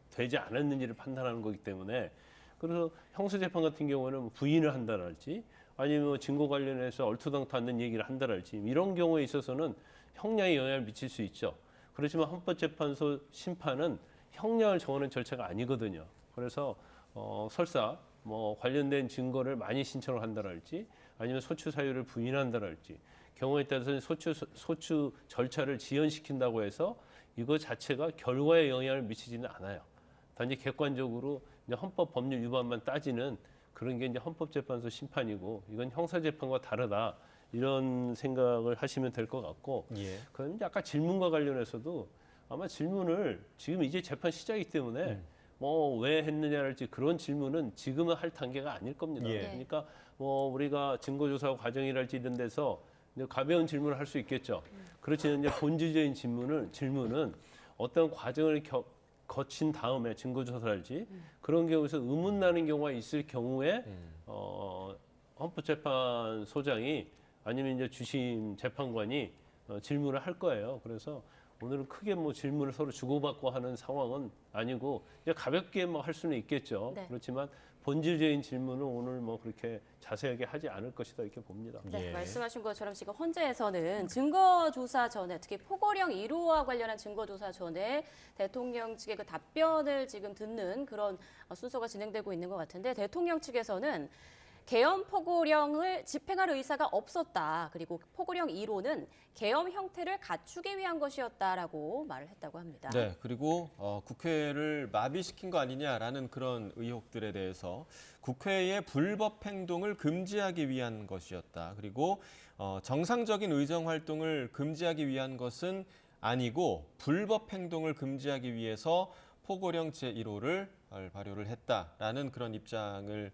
되지 않았는지를 판단하는 거기 때문에, 그래서 형사재판 같은 경우는 부인을 한다랄지 아니면 증거 관련해서 얼토당토 않는 얘기를 한다랄지 이런 경우에 있어서는 형량에 영향을 미칠 수 있죠. 그렇지만 헌법재판소 심판은 형량을 정하는 절차가 아니거든요. 그래서 설사 뭐 관련된 증거를 많이 신청을 한다랄지 아니면 소추 사유를 부인한다랄지 경우에 따라서는 소추 절차를 지연시킨다고 해서 이거 자체가 결과에 영향을 미치지는 않아요. 단지 객관적으로 이제 헌법 법률 위반만 따지는 그런 게 이제 헌법재판소 심판이고 이건 형사재판과 다르다 이런 생각을 하시면 될 것 같고 예. 그럼 아까 질문과 관련해서도 아마 질문을 지금 이제 재판 시작이기 때문에 뭐 왜 했느냐랄지 그런 질문은 지금은 할 단계가 아닐 겁니다. 예. 그러니까 뭐 우리가 증거조사 과정이랄지 이런 데서 이제 가벼운 질문을 할 수 있겠죠. 그렇지만 이제 본질적인 질문은 어떤 과정을 거친 다음에 증거조사랄지 그런 경우에서 의문 나는 경우가 있을 경우에 헌법재판소장이 아니면 이제 주심 재판관이 질문을 할 거예요. 그래서 오늘은 크게 뭐 질문을 서로 주고받고 하는 상황은 아니고 이제 가볍게 뭐 할 수는 있겠죠. 네. 그렇지만 본질적인 질문은 오늘 뭐 그렇게 자세하게 하지 않을 것이다 이렇게 봅니다. 네, 예. 말씀하신 것처럼 지금 헌재에서는 증거조사 전에 특히 포고령 1호와 관련한 증거조사 전에 대통령 측의 그 답변을 지금 듣는 그런 순서가 진행되고 있는 것 같은데 대통령 측에서는 계엄 포고령을 집행할 의사가 없었다. 그리고 포고령 1호는 계엄 형태를 갖추기 위한 것이었다라고 말을 했다고 합니다. 네, 그리고 국회를 마비시킨 거 아니냐라는 그런 의혹들에 대해서 국회의 불법 행동을 금지하기 위한 것이었다. 그리고 정상적인 의정 활동을 금지하기 위한 것은 아니고 불법 행동을 금지하기 위해서 포고령 제1호를 발효를 했다라는 그런 입장을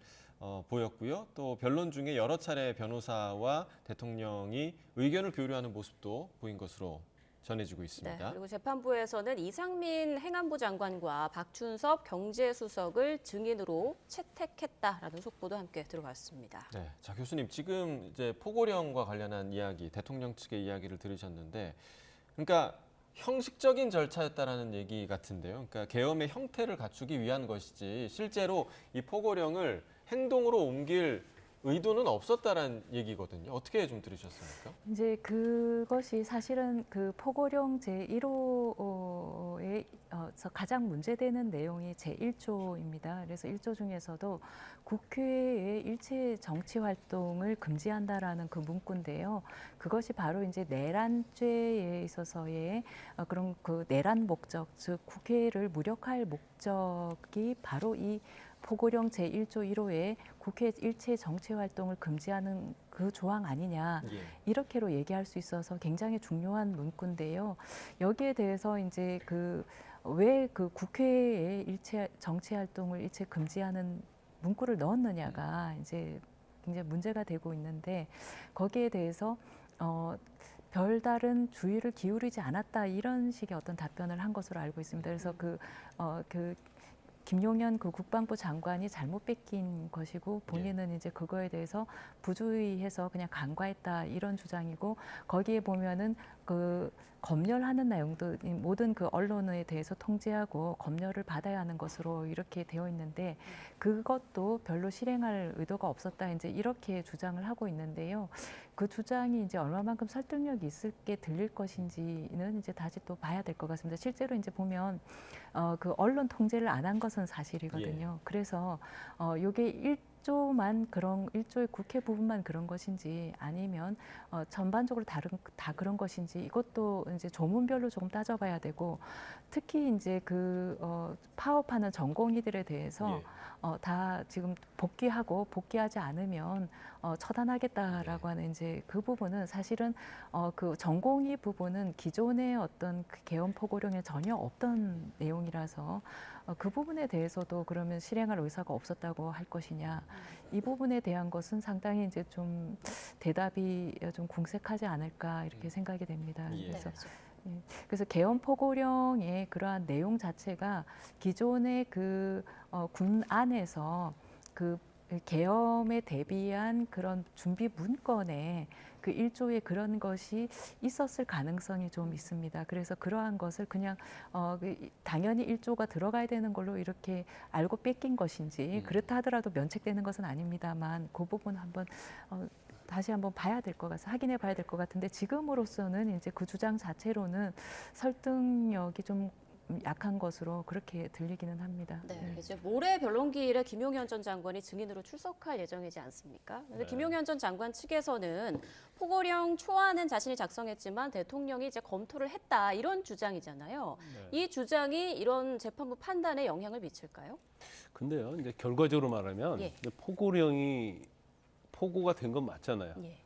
보였고요. 또 변론 중에 여러 차례 변호사와 대통령이 의견을 교류하는 모습도 보인 것으로 전해지고 네, 있습니다. 그리고 재판부에서는 이상민 행안부 장관과 박준섭 경제수석을 증인으로 채택했다라는 속보도 함께 들어갔습니다. 네, 자 교수님 지금 이제 포고령과 관련한 이야기, 대통령 측의 이야기를 들으셨는데, 그러니까 형식적인 절차였다라는 얘기 같은데요. 그러니까 계엄의 형태를 갖추기 위한 것이지 실제로 이 포고령을 행동으로 옮길 의도는 없었다라는 얘기거든요. 어떻게 좀 들으셨습니까? 이제 그것이 사실은 그 포고령 제1호에 가장 문제되는 내용이 제1조입니다. 그래서 1조 중에서도 국회의 일체 정치 활동을 금지한다라는 그 문구인데요. 그것이 바로 이제 내란죄에 있어서의 그런 그 내란 목적, 즉 국회를 무력화할 목적이 바로 이 포고령 제1조 1호에 국회 일체 정치 활동을 금지하는 그 조항 아니냐 예. 이렇게로 얘기할 수 있어서 굉장히 중요한 문구인데요. 여기에 대해서 이제 왜 그 국회의 일체 정치 활동을 일체 금지하는 문구를 넣었느냐가 이제 굉장히 문제가 되고 있는데 거기에 대해서 별다른 주의를 기울이지 않았다 이런 식의 어떤 답변을 한 것으로 알고 있습니다. 그래서 김용현 그 국방부 장관이 잘못 뺏긴 것이고 본인은 이제 그거에 대해서 부주의해서 그냥 간과했다 이런 주장이고 거기에 보면은 그 검열하는 내용도 모든 그 언론에 대해서 통제하고 검열을 받아야 하는 것으로 이렇게 되어 있는데 그것도 별로 실행할 의도가 없었다 이제 이렇게 주장을 하고 있는데요. 그 주장이 이제 얼마만큼 설득력이 있을게 들릴 것인지는 이제 다시 또 봐야 될 것 같습니다. 실제로 이제 보면 그 언론 통제를 안 한 것은 사실이거든요. 그래서 요게 1조만 그런 1조의 국회 부분만 그런 것인지 아니면 전반적으로 다 그런 것인지 이것도 이제 조문별로 조금 따져봐야 되고 특히 이제 파업하는 전공의들에 대해서 다 지금 복귀하지 않으면 처단하겠다라고 하는 이제 그 부분은 사실은 그 전공의 부분은 기존의 어떤 그 계엄 포고령에 전혀 없던 내용이라서 그 부분에 대해서도 그러면 실행할 의사가 없었다고 할 것이냐 이 부분에 대한 것은 상당히 이제 좀 대답이 좀 궁색하지 않을까 이렇게 생각이 됩니다. 예. 그래서 계엄 포고령의 그러한 내용 자체가 기존의 군 안에서 그 계엄에 대비한 그런 준비 문건에 그 1조에 그런 것이 있었을 가능성이 좀 있습니다. 그래서 그러한 것을 그냥 당연히 1조가 들어가야 되는 걸로 이렇게 알고 뺏긴 것인지 그렇다 하더라도 면책되는 것은 아닙니다만 그 부분 한번 다시 한번 봐야 될 것 같아서 확인해 봐야 될 것 같은데 지금으로서는 이제 그 주장 자체로는 설득력이 좀 약한 것으로 그렇게 들리기는 합니다. 네, 이제 모레 변론기일에 김용현 전 장관이 증인으로 출석할 예정이지 않습니까? 근데 네. 김용현 전 장관 측에서는 포고령 초안은 자신이 작성했지만 대통령이 이제 검토를 했다 이런 주장이잖아요. 네. 이 주장이 이런 재판부 판단에 영향을 미칠까요? 근데요, 이제 결과적으로 말하면 예. 이제 포고가 된 건 맞잖아요. 예.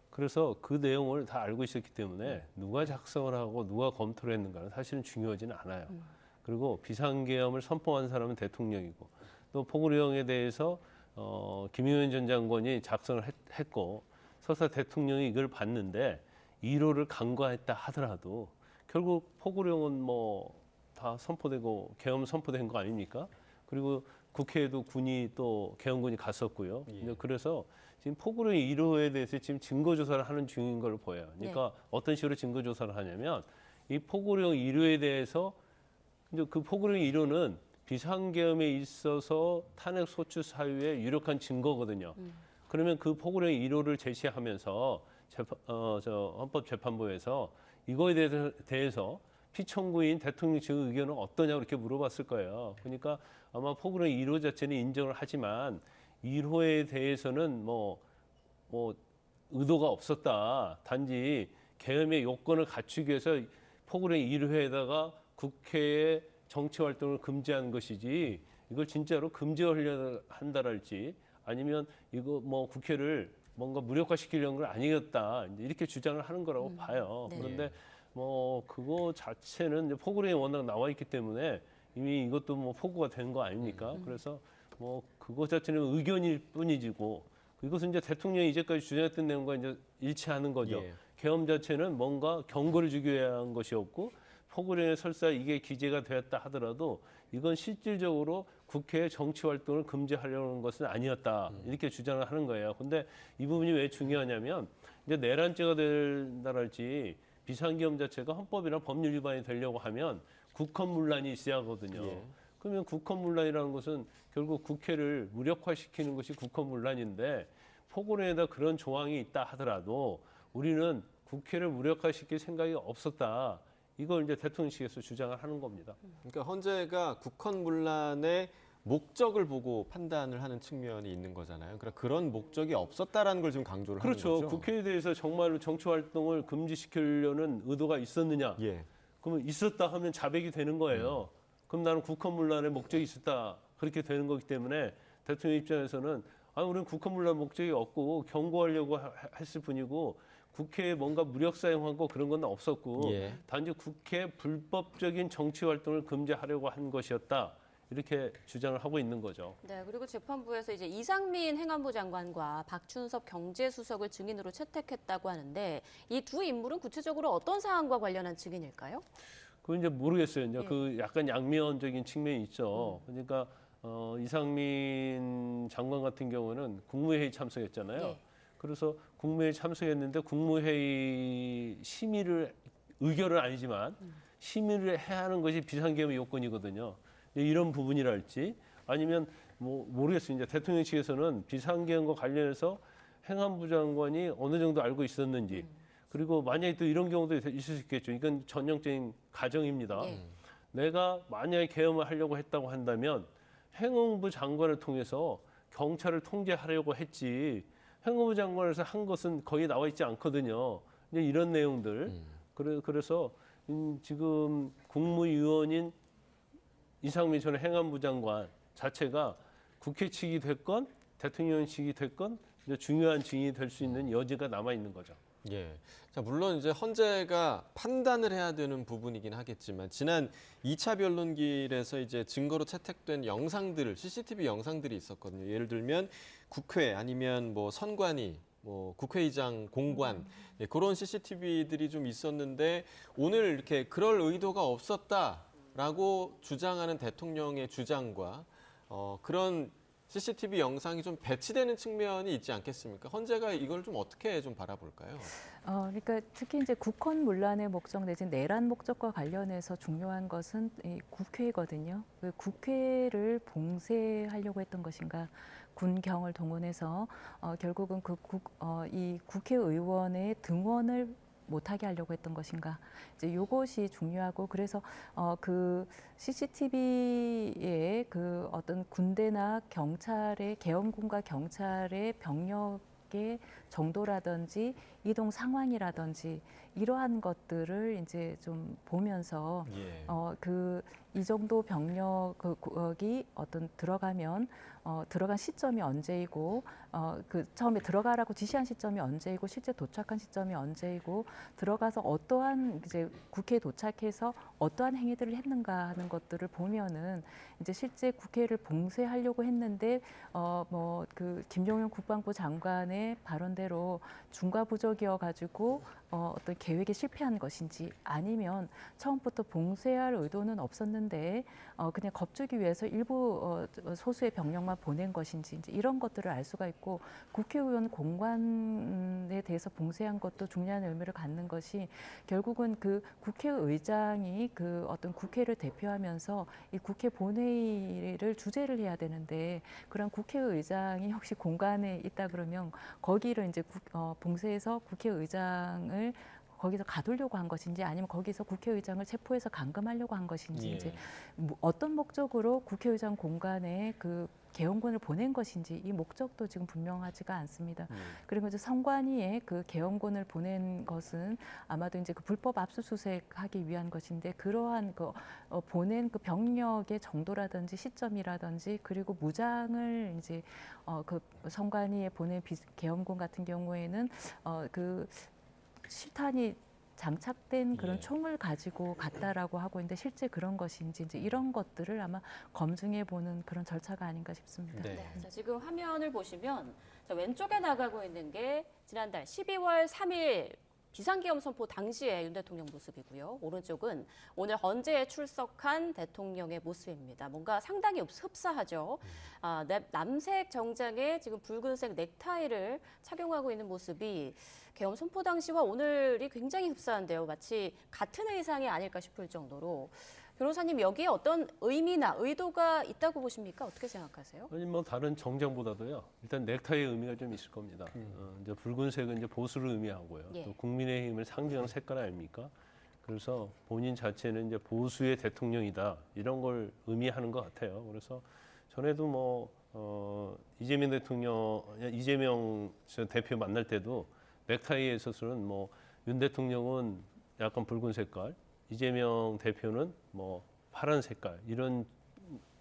그래서 그 내용을 다 알고 있었기 때문에 누가 작성을 하고 누가 검토를 했는가는 사실은 중요하지는 않아요. 그리고 비상계엄을 선포한 사람은 대통령이고 또 포고령에 대해서 김용현 전 장관이 작성을 했고 설사 대통령이 이걸 봤는데 1호를 간과했다 하더라도 결국 포고령은 뭐 다 선포되고 계엄 선포된 거 아닙니까? 그리고 국회에도 군이 또 계엄군이 갔었고요. 예. 그래서 지금 포고령 1호에 대해서 지금 증거 조사를 하는 중인 걸로 보여요. 그러니까 어떤 식으로 증거 조사를 하냐면 이 포고령 1호에 대해서 이제 그 포고령 1호는 비상계엄에 있어서 탄핵 소추 사유의 유력한 증거거든요. 그러면 그 포고령 1호를 제시하면서 헌법재판부에서 이거에 대해서 피청구인 대통령 측의 의견은 어떠냐고 이렇게 물어봤을 거예요. 그러니까 아마 포고령 1호 자체는 인정을 하지만 1호에 대해서는 뭐 의도가 없었다. 단지 계엄의 요건을 갖추기 위해서 포고령 1호에다가 국회의 정치 활동을 금지한 것이지 이걸 진짜로 금지하려 한다랄지 아니면 이거 뭐 국회를 뭔가 무력화시키려는 건 아니었다. 이제 이렇게 주장을 하는 거라고 봐요. 네. 그런데 뭐 그거 자체는 이제 포고령에 워낙 나와 있기 때문에 이미 이것도 뭐 포고가 된 거 아닙니까? 그래서 뭐 그거 자체는 의견일 뿐이지고 이것은 이제 대통령이 이제까지 주장했던 내용과 이제 일치하는 거죠. 예. 계엄 자체는 뭔가 경고를 주기 위한 것이었고 포고령에 설사 이게 기재가 되었다 하더라도 이건 실질적으로 국회의 정치 활동을 금지하려는 것은 아니었다. 이렇게 주장을 하는 거예요. 근데 이 부분이 왜 중요하냐면 이제 내란죄가 된다랄지 비상계엄 자체가 헌법이나 법률 위반이 되려고 하면 국헌문란이 있어야 하거든요. 예. 그러면 국헌문란이라는 것은 결국 국회를 무력화시키는 것이 국헌문란인데 포고령에다 그런 조항이 있다 하더라도 우리는 국회를 무력화시킬 생각이 없었다. 이걸 이제 대통령 측에서 주장을 하는 겁니다. 그러니까 헌재가 국헌문란의 목적을 보고 판단을 하는 측면이 있는 거잖아요. 그러니까 그런 목적이 없었다라는 걸 지금 강조를 그렇죠. 하는 거죠. 국회에 대해서 정말로 정치 활동을 금지시키려는 의도가 있었느냐? 예. 그러면 있었다 하면 자백이 되는 거예요. 그럼 나는 국헌문란의 목적이 있었다. 그렇게 되는 거기 때문에 대통령 입장에서는 우리는 국헌문란 목적이 없고 경고하려고 했을 뿐이고 국회에 뭔가 무력 사용하고 그런 건 없었고 예. 단지 국회 불법적인 정치 활동을 금지하려고 한 것이었다. 이렇게 주장을 하고 있는 거죠. 네, 그리고 재판부에서 이제 이상민 행안부 장관과 박춘섭 경제수석을 증인으로 채택했다고 하는데 이 두 인물은 구체적으로 어떤 사안과 관련한 증인일까요? 그건 이제 모르겠어요. 이제 예. 그 약간 양면적인 측면이 있죠. 그러니까 이상민 장관 같은 경우는 국무회의 참석했잖아요. 예. 그래서 국무회의 참석했는데 국무회의 의결은 아니지만 심의를 해야 하는 것이 비상계엄의 요건이거든요. 이런 부분이랄지 아니면 뭐 모르겠습니다. 대통령 측에서는 비상계엄과 관련해서 행안부 장관이 어느 정도 알고 있었는지 그리고 만약에 또 이런 경우도 있을 수 있겠죠. 이건 전형적인 가정입니다. 예. 내가 만약에 계엄을 하려고 했다고 한다면 행안부 장관을 통해서 경찰을 통제하려고 했지 행안부 장관에서 한 것은 거의 나와 있지 않거든요. 이제 이런 내용들. 그래서 지금 국무위원인 이상민 전 행안부 장관 자체가 국회 측이 됐건 대통령 측이 됐건 이제 중요한 증인이 될 수 있는 여지가 남아 있는 거죠. 예. 자, 물론 이제 헌재가 판단을 해야 되는 부분이긴 하겠지만 지난 2차 변론길에서 이제 증거로 채택된 영상들을 CCTV 영상들이 있었거든요. 예를 들면 국회 아니면 뭐 선관위 뭐 국회의장 공관 예, 그런 CCTV들이 좀 있었는데 오늘 이렇게 그럴 의도가 없었다라고 주장하는 대통령의 주장과 그런 CCTV 영상이 좀 배치되는 측면이 있지 않겠습니까? 헌재가 이걸 좀 어떻게 좀 바라볼까요? 그러니까 특히 이제 국헌문란의 목적 내지는 내란 목적과 관련해서 중요한 것은 이 국회거든요. 그 국회를 봉쇄하려고 했던 것인가, 군경을 동원해서 결국은 이 국회의원의 등원을 못하게 하려고 했던 것인가. 이제 요것이 중요하고 그래서 그 CCTV의 그 어떤 군대나 경찰의 계엄군과 경찰의 병력의 정도라든지 이동 상황이라든지 이러한 것들을 이제 좀 보면서 예. 이 정도 병력이 어떤 들어가면 들어간 시점이 언제이고 그 처음에 들어가라고 지시한 시점이 언제이고 실제 도착한 시점이 언제이고 들어가서 어떠한 이제 국회에 도착해서 어떠한 행위들을 했는가 하는 것들을 보면은 이제 실제 국회를 봉쇄하려고 했는데 뭐 그 김종현 국방부 장관의 발언대로 중과부적이어 가지고 어떤 계획에 실패한 것인지 아니면 처음부터 봉쇄할 의도는 없었는데 그냥 겁주기 위해서 일부 소수의 병력만 보낸 것인지 이제 이런 것들을 알 수가 있고 국회의원 공관에 대해서 봉쇄한 것도 중요한 의미를 갖는 것이 결국은 그 국회의장이 그 어떤 국회를 대표하면서 이 국회 본회의를 주재를 해야 되는데 그런 국회의장이 혹시 공관에 있다 그러면 거기를 이제 봉쇄해서 국회의장을 거기서 가두려고 한 것인지 아니면 거기서 국회의장을 체포해서 감금하려고 한 것인지 예. 이제 어떤 목적으로 국회의장 공간에 그 계엄군을 보낸 것인지 이 목적도 지금 분명하지가 않습니다. 그리고 이제 선관위에 그 계엄군을 보낸 것은 아마도 이제 그 불법 압수수색하기 위한 것인데 그러한 그 보낸 그 병력의 정도라든지 시점이라든지 그리고 무장을 이제 그 선관위에 보낸 계엄군 같은 경우에는 그 실탄이 장착된 그런 예. 총을 가지고 갔다라고 하고 있는데 실제 그런 것인지 이제 이런 것들을 아마 검증해 보는 그런 절차가 아닌가 싶습니다. 네. 네, 자, 지금 화면을 보시면 자, 왼쪽에 나가고 있는 게 지난달 12월 3일 비상계엄 선포 당시의 윤 대통령 모습이고요. 오른쪽은 오늘 헌재에 출석한 대통령의 모습입니다. 뭔가 상당히 흡사하죠. 남색 정장에 지금 붉은색 넥타이를 착용하고 있는 모습이 계엄 선포 당시와 오늘이 굉장히 흡사한데요. 마치 같은 의상이 아닐까 싶을 정도로. 변호사님, 여기에 어떤 의미나 의도가 있다고 보십니까? 어떻게 생각하세요? 아니 뭐 다른 정장보다도요. 일단 넥타이의 의미가 좀 있을 겁니다. 이제 붉은색은 이제 보수를 의미하고요. 예. 또 국민의힘을 상징하는 색깔 아닙니까? 그래서 본인 자체는 이제 보수의 대통령이다 이런 걸 의미하는 것 같아요. 그래서 전에도 뭐 이재명 대표 만날 때도 넥타이에 있어서는 뭐 윤 대통령은 약간 붉은 색깔, 이재명 대표는 뭐 파란 색깔 이런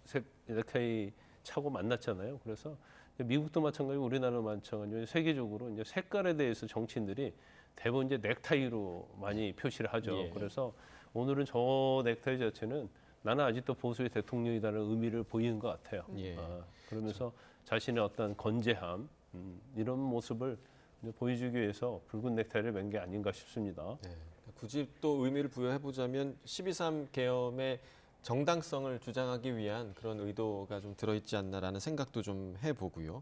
색 넥타이 차고 만났잖아요. 그래서 미국도 마찬가지고 우리나라도 마찬가지고 세계적으로 이제 색깔에 대해서 정치인들이 대부분 이제 넥타이로 많이 표시를 하죠. 예. 그래서 오늘은 저 넥타이 자체는 나는 아직도 보수의 대통령이다라는 의미를 보이는 것 같아요. 예. 그러면서 자신의 어떤 건재함 이런 모습을 이제 보여주기 위해서 붉은 넥타이를 맨 게 아닌가 싶습니다. 네. 굳이 또 의미를 부여해보자면 12.3 계엄의 정당성을 주장하기 위한 그런 의도가 좀 들어있지 않나라는 생각도 좀 해보고요.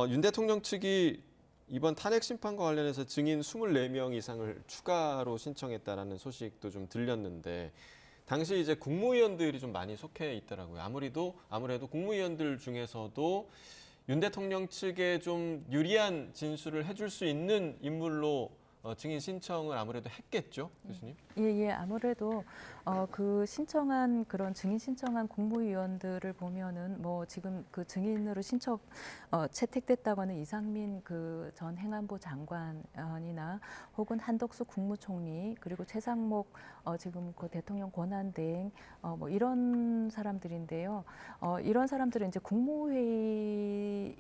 윤 대통령 측이 이번 탄핵 심판과 관련해서 증인 24명 이상을 추가로 신청했다라는 소식도 좀 들렸는데 당시 이제 국무위원들이 좀 많이 속해 있더라고요. 아무래도 국무위원들 중에서도 윤 대통령 측에 좀 유리한 진술을 해줄 수 있는 인물로 증인 신청을 아무래도 했겠죠, 교수님? 예, 아무래도 그 신청한 그런 증인 신청한 국무위원들을 보면은 뭐 지금 그 증인으로 채택됐다고 하는 이상민 그 전 행안부 장관이나 혹은 한덕수 국무총리 그리고 최상목 지금 그 대통령 권한대행 뭐 이런 사람들인데요. 이런 사람들은 이제 국무회의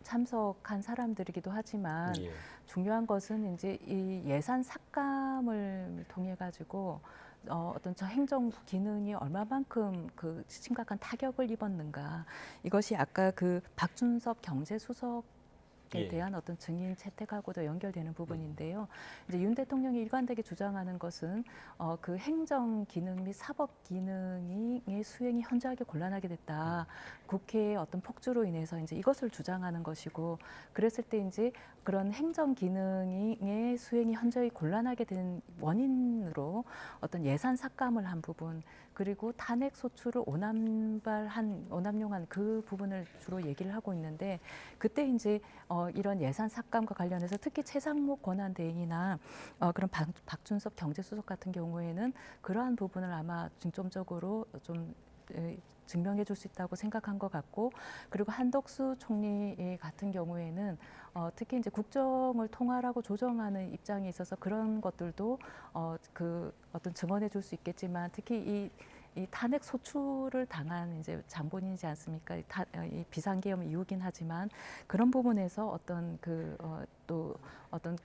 참석한 사람들이기도 하지만 예. 중요한 것은 이제 이 예산 삭감을 통해 가지고 어떤 저 행정부 기능이 얼마만큼 그 심각한 타격을 입었는가 이것이 아까 그 박준섭 경제수석 예. 대한 어떤 증인 채택하고도 연결되는 부분인데요. 이제 윤 대통령이 일관되게 주장하는 것은 그 행정 기능 및 사법 기능의 수행이 현저하게 곤란하게 됐다. 국회의 어떤 폭주로 인해서 이제 이것을 주장하는 것이고, 그랬을 때 이제 그런 행정 기능의 수행이 현저히 곤란하게 된 원인으로 어떤 예산 삭감을 한 부분, 그리고 탄핵 소추를 오남용한 그 부분을 주로 얘기를 하고 있는데, 그때 이제 이런 예산 삭감과 관련해서 특히 최상목 권한대행이나 그런 박준섭 경제수석 같은 경우에는 그러한 부분을 아마 중점적으로 좀 증명해 줄 수 있다고 생각한 것 같고, 그리고 한덕수 총리 같은 경우에는 특히 이제 국정을 통할하고 조정하는 입장에 있어서 그런 것들도 그 어떤 증언해 줄 수 있겠지만, 특히 이 탄핵 소추를 당한 이제 장본인이지 않습니까? 이 비상계엄 이후긴 하지만 그런 부분에서 어떤 또 어떤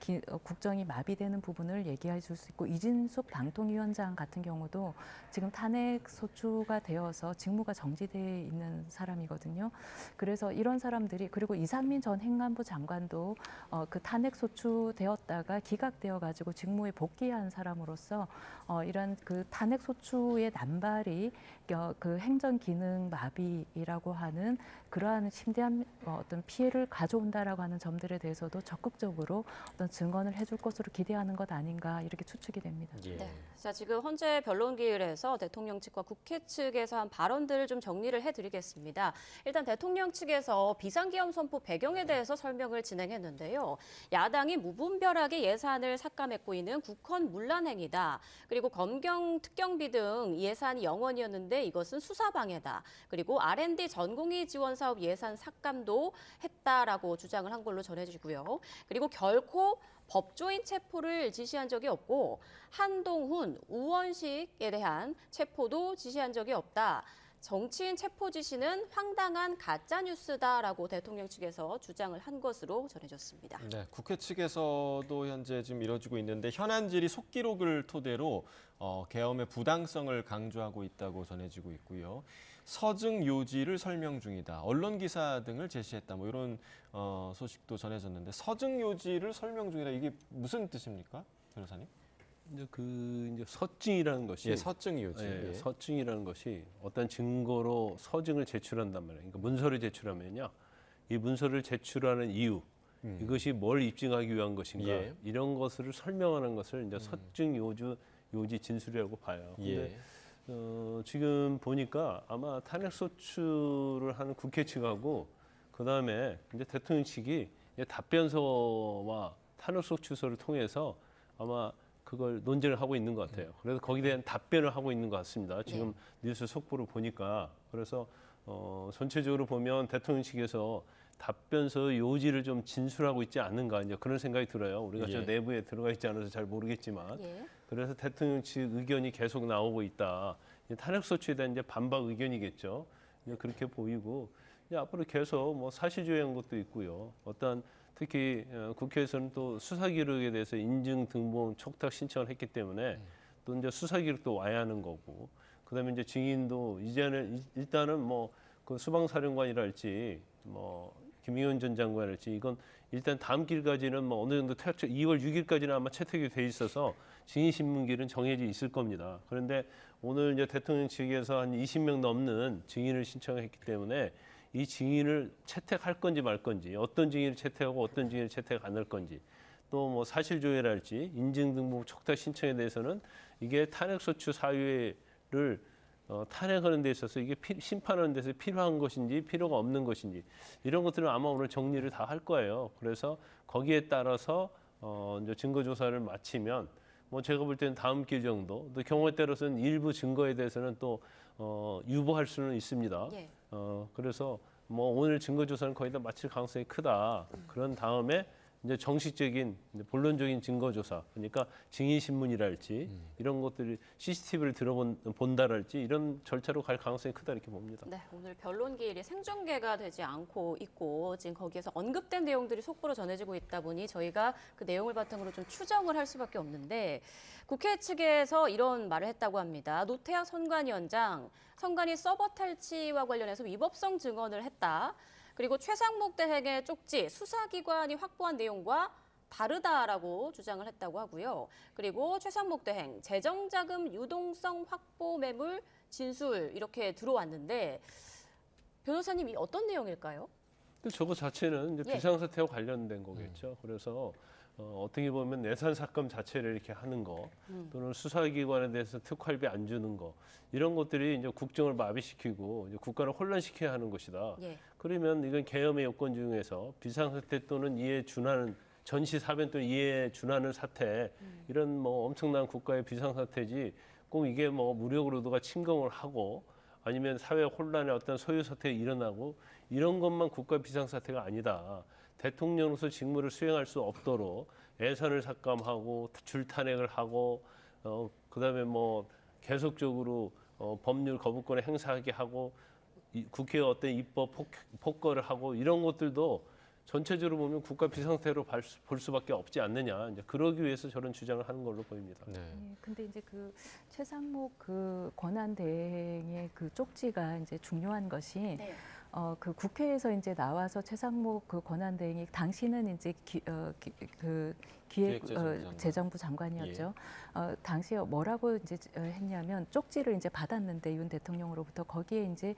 국정이 마비되는 부분을 얘기해 줄 수 있고, 이진숙 방통위원장 같은 경우도 지금 탄핵 소추가 되어서 직무가 정지돼 있는 사람이거든요. 그래서 이런 사람들이, 그리고 이상민 전 행안부 장관도 그 탄핵 소추되었다가 기각되어 가지고 직무에 복귀한 사람으로서 이런 그 탄핵 소추의 남발이 그 행정 기능 마비라고 하는 그러한 심대한 어떤 피해를 가져온다라고 하는 점들에 대해서도 적극적으로 어떤 증언을 해줄 것으로 기대하는 것 아닌가, 이렇게 추측이 됩니다. 예. 네. 자, 지금 현재 변론기일에서 대통령 측과 국회 측에서 한 발언들을 좀 정리를 해드리겠습니다. 일단 대통령 측에서 비상계엄 선포 배경에 대해서 설명을 진행했는데요. 야당이 무분별하게 예산을 삭감했고 있는 국헌 문란 행위다. 그리고 검경 특경비 등 예산이 0원이었는데 이것은 수사방해다. 그리고 R&D 전공의 지원 사업 예산 삭감도 했다라고 주장을 한 걸로 전해지고요. 그리고 결코 법조인 체포를 지시한 적이 없고, 한동훈, 우원식에 대한 체포도 지시한 적이 없다. 정치인 체포 지시는 황당한 가짜뉴스다라고 대통령 측에서 주장을 한 것으로 전해졌습니다. 네, 국회 측에서도 현재 지금 이뤄지고 있는데, 현안 질의 속기록을 토대로 계엄의 부당성을 강조하고 있다고 전해지고 있고요. 서증 요지를 설명 중이다. 언론 기사 등을 제시했다. 뭐 이런 소식도 전해졌는데, 서증 요지를 설명 중이다. 이게 무슨 뜻입니까, 변호사님? 이제 서증이라는 것이 예, 서증 요지. 예, 예. 서증이라는 것이 어떤 증거로 서증을 제출한단 말이에요. 그러니까 문서를 제출하면요, 이 문서를 제출하는 이유, 이것이 뭘 입증하기 위한 것인가, 예. 이런 것을 설명하는 것을 이제 서증 요지 진술이라고 봐요. 근데 예. 지금 보니까 아마 탄핵 소추를 하는 국회 측하고 그다음에 이제 대통령 측이 이제 답변서와 탄핵 소추서를 통해서 아마 그걸 논쟁을 하고 있는 것 같아요. 그래서 거기에 대한 답변을 하고 있는 것 같습니다. 지금 뉴스 속보를 보니까. 그래서 전체적으로 보면 대통령 측에서 답변서 요지를 좀 진술하고 있지 않는가, 이제 그런 생각이 들어요. 우리가 저 내부에 들어가 있지 않아서 잘 모르겠지만. 그래서 대통령 측 의견이 계속 나오고 있다. 탄핵 소추에 대한 이제 반박 의견이겠죠. 이제 그렇게 보이고, 이제 앞으로 계속 뭐 사실조회한 것도 있고요. 어떤 특히 국회에서는 또 수사 기록에 대해서 인증 등본 촉탁 신청을 했기 때문에 또 이제 수사 기록도 와야 하는 거고, 그다음에 이제 증인도 이제는 일단은 뭐 그 수방사령관이랄지 뭐 김의원 전 장관이랄지 이건 일단 다음 길까지는 뭐 어느 정도 2월 6일까지는 아마 채택이 돼 있어서 증인 신문기일은 정해져 있을 겁니다. 그런데 오늘 이제 대통령 측에서 한 20명 넘는 증인을 신청했기 때문에 이 증인을 채택할 건지 말 건지, 어떤 증인을 채택하고 어떤 증인을 채택 안 할 건지, 또 뭐 사실조회랄지 인증 등본 촉탁 신청에 대해서는 이게 탄핵소추 사유를 탄핵하는 데 있어서 이게 심판하는 데서 필요한 것인지 필요가 없는 것인지, 이런 것들은 아마 오늘 정리를 다 할 거예요. 그래서 거기에 따라서 이제 증거 조사를 마치면 뭐 제가 볼 때는 다음 길 정도, 또 경우에 따라서는 일부 증거에 대해서는 또 유보할 수는 있습니다. 그래서 뭐 오늘 증거 조사는 거의 다 마칠 가능성이 크다. 그런 다음에 이제 정식적인 이제 본론적인 증거 조사, 그러니까 증인 신문이랄지 이런 것들이 CCTV를 본다랄지 이런 절차로 갈 가능성이 크다, 이렇게 봅니다. 네, 오늘 변론기일이 생중계가 되지 않고 있고 지금 거기에서 언급된 내용들이 속보로 전해지고 있다 보니 저희가 그 내용을 바탕으로 좀 추정을 할 수밖에 없는데, 국회 측에서 이런 말을 했다고 합니다. 노태학 선관위원장, 선관위 서버 탈취와 관련해서 위법성 증언을 했다. 그리고 최상목 대행의 쪽지 수사기관이 확보한 내용과 다르다라고 주장을 했다고 하고요. 그리고 최상목 대행 재정자금 유동성 확보 매물 진술 이렇게 들어왔는데 변호사님 이 어떤 내용일까요? 저거 자체는 이제 예. 비상사태와 관련된 거겠죠. 그래서 어떻게 보면 내산 삭감 자체를 이렇게 하는 거 또는 수사기관에 대해서 특활비 안 주는 거 이런 것들이 이제 국정을 마비시키고 이제 국가를 혼란시켜야 하는 것이다. 예. 그러면 이건 계엄의 요건 중에서 비상사태 또는 이에 준하는 전시사변 또는 이에 준하는 사태 이런 뭐 엄청난 국가의 비상사태지 꼭 이게 뭐 무력으로 누가 침공을 하고 아니면 사회 혼란의 어떤 소요 사태가 일어나고 이런 것만 국가 비상사태가 아니다. 대통령으로서 직무를 수행할 수 없도록 예산을 삭감하고 줄탄핵을 하고 그다음에 뭐 계속적으로 법률 거부권을 행사하게 하고 국회의 어떤 입법 폭거를 하고 이런 것들도 전체적으로 보면 국가 비상사태로 볼 수밖에 없지 않느냐. 이제 그러기 위해서 저런 주장을 하는 걸로 보입니다. 네. 예, 근데 이제 그 최상목 그 권한 대행의 그 쪽지가 이제 중요한 것이 네. 그 국회에서 이제 나와서 최상목 그 권한 대행이 당시는 이제 기획재정부 장관이었죠. 당시에 뭐라고 이제 했냐면 쪽지를 이제 받았는데 윤 대통령으로부터 거기에 이제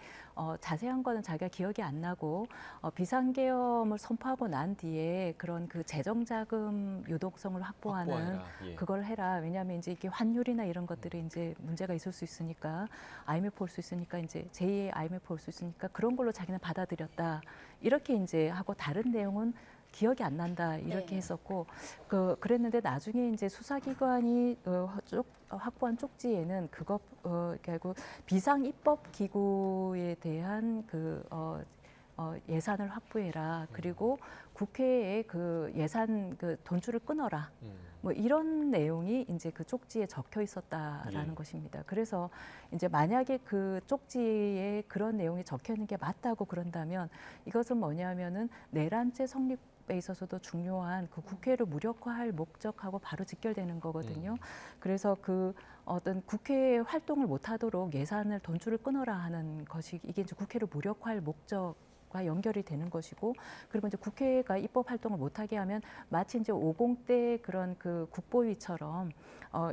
자세한 거는 자기가 기억이 안 나고 비상계엄을 선포하고 난 뒤에 그런 그 재정자금 유동성을 확보하는 확보해라. 예. 그걸 해라. 왜냐하면 이제 이게 환율이나 이런 것들이 이제 문제가 있을 수 있으니까 IMF 올 수 있으니까 이제 제2의 IMF 올 수 있으니까 그런 걸로 자기는 받아들였다. 이렇게 이제 하고 다른 내용은 기억이 안 난다 이렇게 네. 했었고 그랬는데 나중에 이제 수사기관이 확보한 쪽지에는 그거 결국 비상 입법 기구에 대한 예산을 확보해라. 그리고 국회에 그 예산 그 돈줄을 끊어라. 뭐 이런 내용이 이제 그 쪽지에 적혀 있었다라는 예. 것입니다. 그래서 이제 만약에 그 쪽지에 그런 내용이 적혀 있는 게 맞다고 그런다면 이것은 뭐냐면은 내란죄 성립 에 있어서도 중요한 그 국회를 무력화할 목적하고 바로 직결되는 거거든요. 그래서 그 어떤 국회 활동을 못하도록 예산을 돈줄을 끊어라 하는 것이 이게 이제 국회를 무력화할 목적과 연결이 되는 것이고 그리고 이제 국회가 입법 활동을 못하게 하면 마치 이제 50대 그런 그 국보위처럼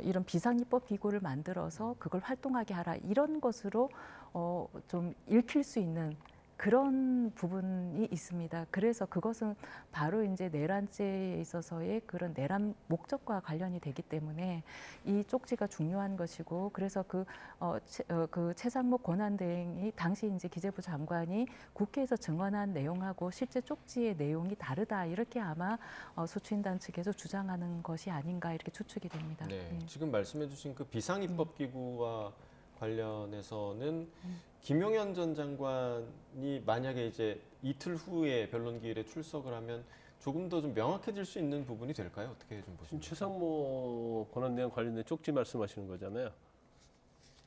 이런 비상 입법 기구를 만들어서 그걸 활동하게 하라 이런 것으로 좀 읽힐 수 있는. 그런 부분이 있습니다. 그래서 그것은 바로 이제 내란죄에 있어서의 그런 내란 목적과 관련이 되기 때문에 이 쪽지가 중요한 것이고 그래서 그 최상목 권한대행이 당시 이제 기재부 장관이 국회에서 증언한 내용하고 실제 쪽지의 내용이 다르다 이렇게 아마 소추인단 측에서 주장하는 것이 아닌가 이렇게 추측이 됩니다. 네. 지금 말씀해주신 그 비상입법기구와 관련해서는 김용현 전 장관이 만약에 이제 이틀 후에 변론기일에 출석을 하면 조금 더 좀 명확해질 수 있는 부분이 될까요? 어떻게 좀 지금 보십니까? 최상목 권한대행 관련된 쪽지 말씀하시는 거잖아요.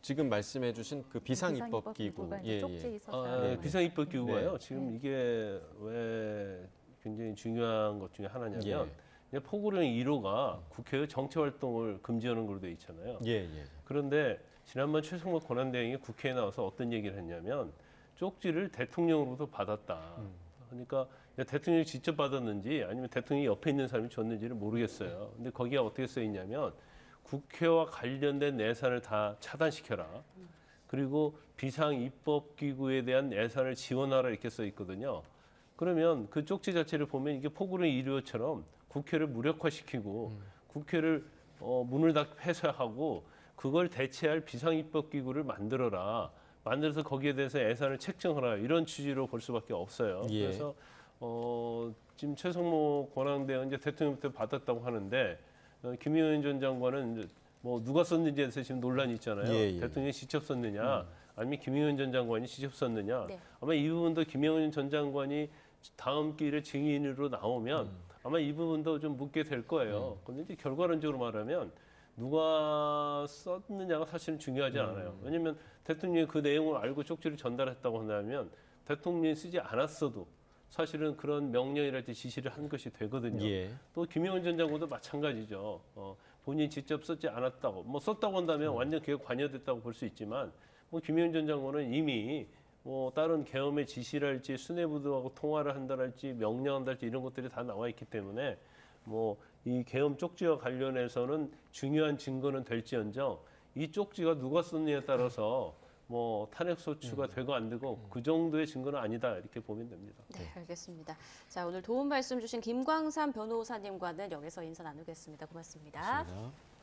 지금 말씀해주신 그 비상입법기구. 비상입법기구가 이제 쪽지에 있었다. 네. 비상입법기구가요. 네. 지금 이게 왜 굉장히 중요한 것 중에 하나냐면 예. 이제 포고령 1호가 국회의 정치활동을 금지하는 걸로 돼 있잖아요. 예, 예. 그런데 지난번 최상목 권한대행이 국회에 나와서 어떤 얘기를 했냐면 쪽지를 대통령으로부터 받았다. 그러니까 대통령이 직접 받았는지 아니면 대통령이 옆에 있는 사람이 줬는지를 모르겠어요. 근데 거기에 어떻게 써 있냐면 국회와 관련된 예산을 다 차단시켜라. 그리고 비상입법기구에 대한 예산을 지원하라 이렇게 써 있거든요. 그러면 그 쪽지 자체를 보면 이게 포고령 1호처럼 국회를 무력화시키고 국회를 문을 다 폐쇄하고 그걸 대체할 비상입법기구를 만들어라. 만들어서 거기에 대해서 예산을 책정하라. 이런 취지로 볼 수밖에 없어요. 예. 그래서 지금 최상목 권한대행 이제 대통령부터 받았다고 하는데 김용현 전 장관은 이제 뭐 누가 썼는지에 대해서 지금 논란이 있잖아요. 예, 예. 대통령이 직접 썼느냐, 아니면 김용현 전 장관이 직접 썼느냐. 네. 아마 이 부분도 김용현 전 장관이 다음 기일에 증인으로 나오면 아마 이 부분도 좀 묻게 될 거예요. 그런데 이제 결과론적으로 말하면 누가 썼느냐가 사실은 중요하지 않아요. 왜냐하면 대통령이 그 내용을 알고 쪽지를 전달했다고 한다면 대통령이 쓰지 않았어도 사실은 그런 명령이랄 때 지시를 한 것이 되거든요. 예. 또 김용현 전 장관도 마찬가지죠. 본인이 직접 썼지 않았다고, 뭐 썼다고 한다면 완전 그게 관여됐다고 볼 수 있지만, 뭐 김용현 전 장관은 이미 뭐 다른 계엄의 지시랄지 수뇌부들하고 통화를 한다랄지 명령한다랄지 이런 것들이 다 나와 있기 때문에 뭐 이 계엄 쪽지와 관련해서는 중요한 증거는 될지언정 이 쪽지가 누가 썼느냐에 따라서 뭐 탄핵 소추가 되고 안 되고 그 정도의 증거는 아니다 이렇게 보면 됩니다. 네, 알겠습니다. 자, 오늘 도움 말씀 주신 김광삼 변호사님과는 여기서 인사 나누겠습니다. 고맙습니다. 고맙습니다.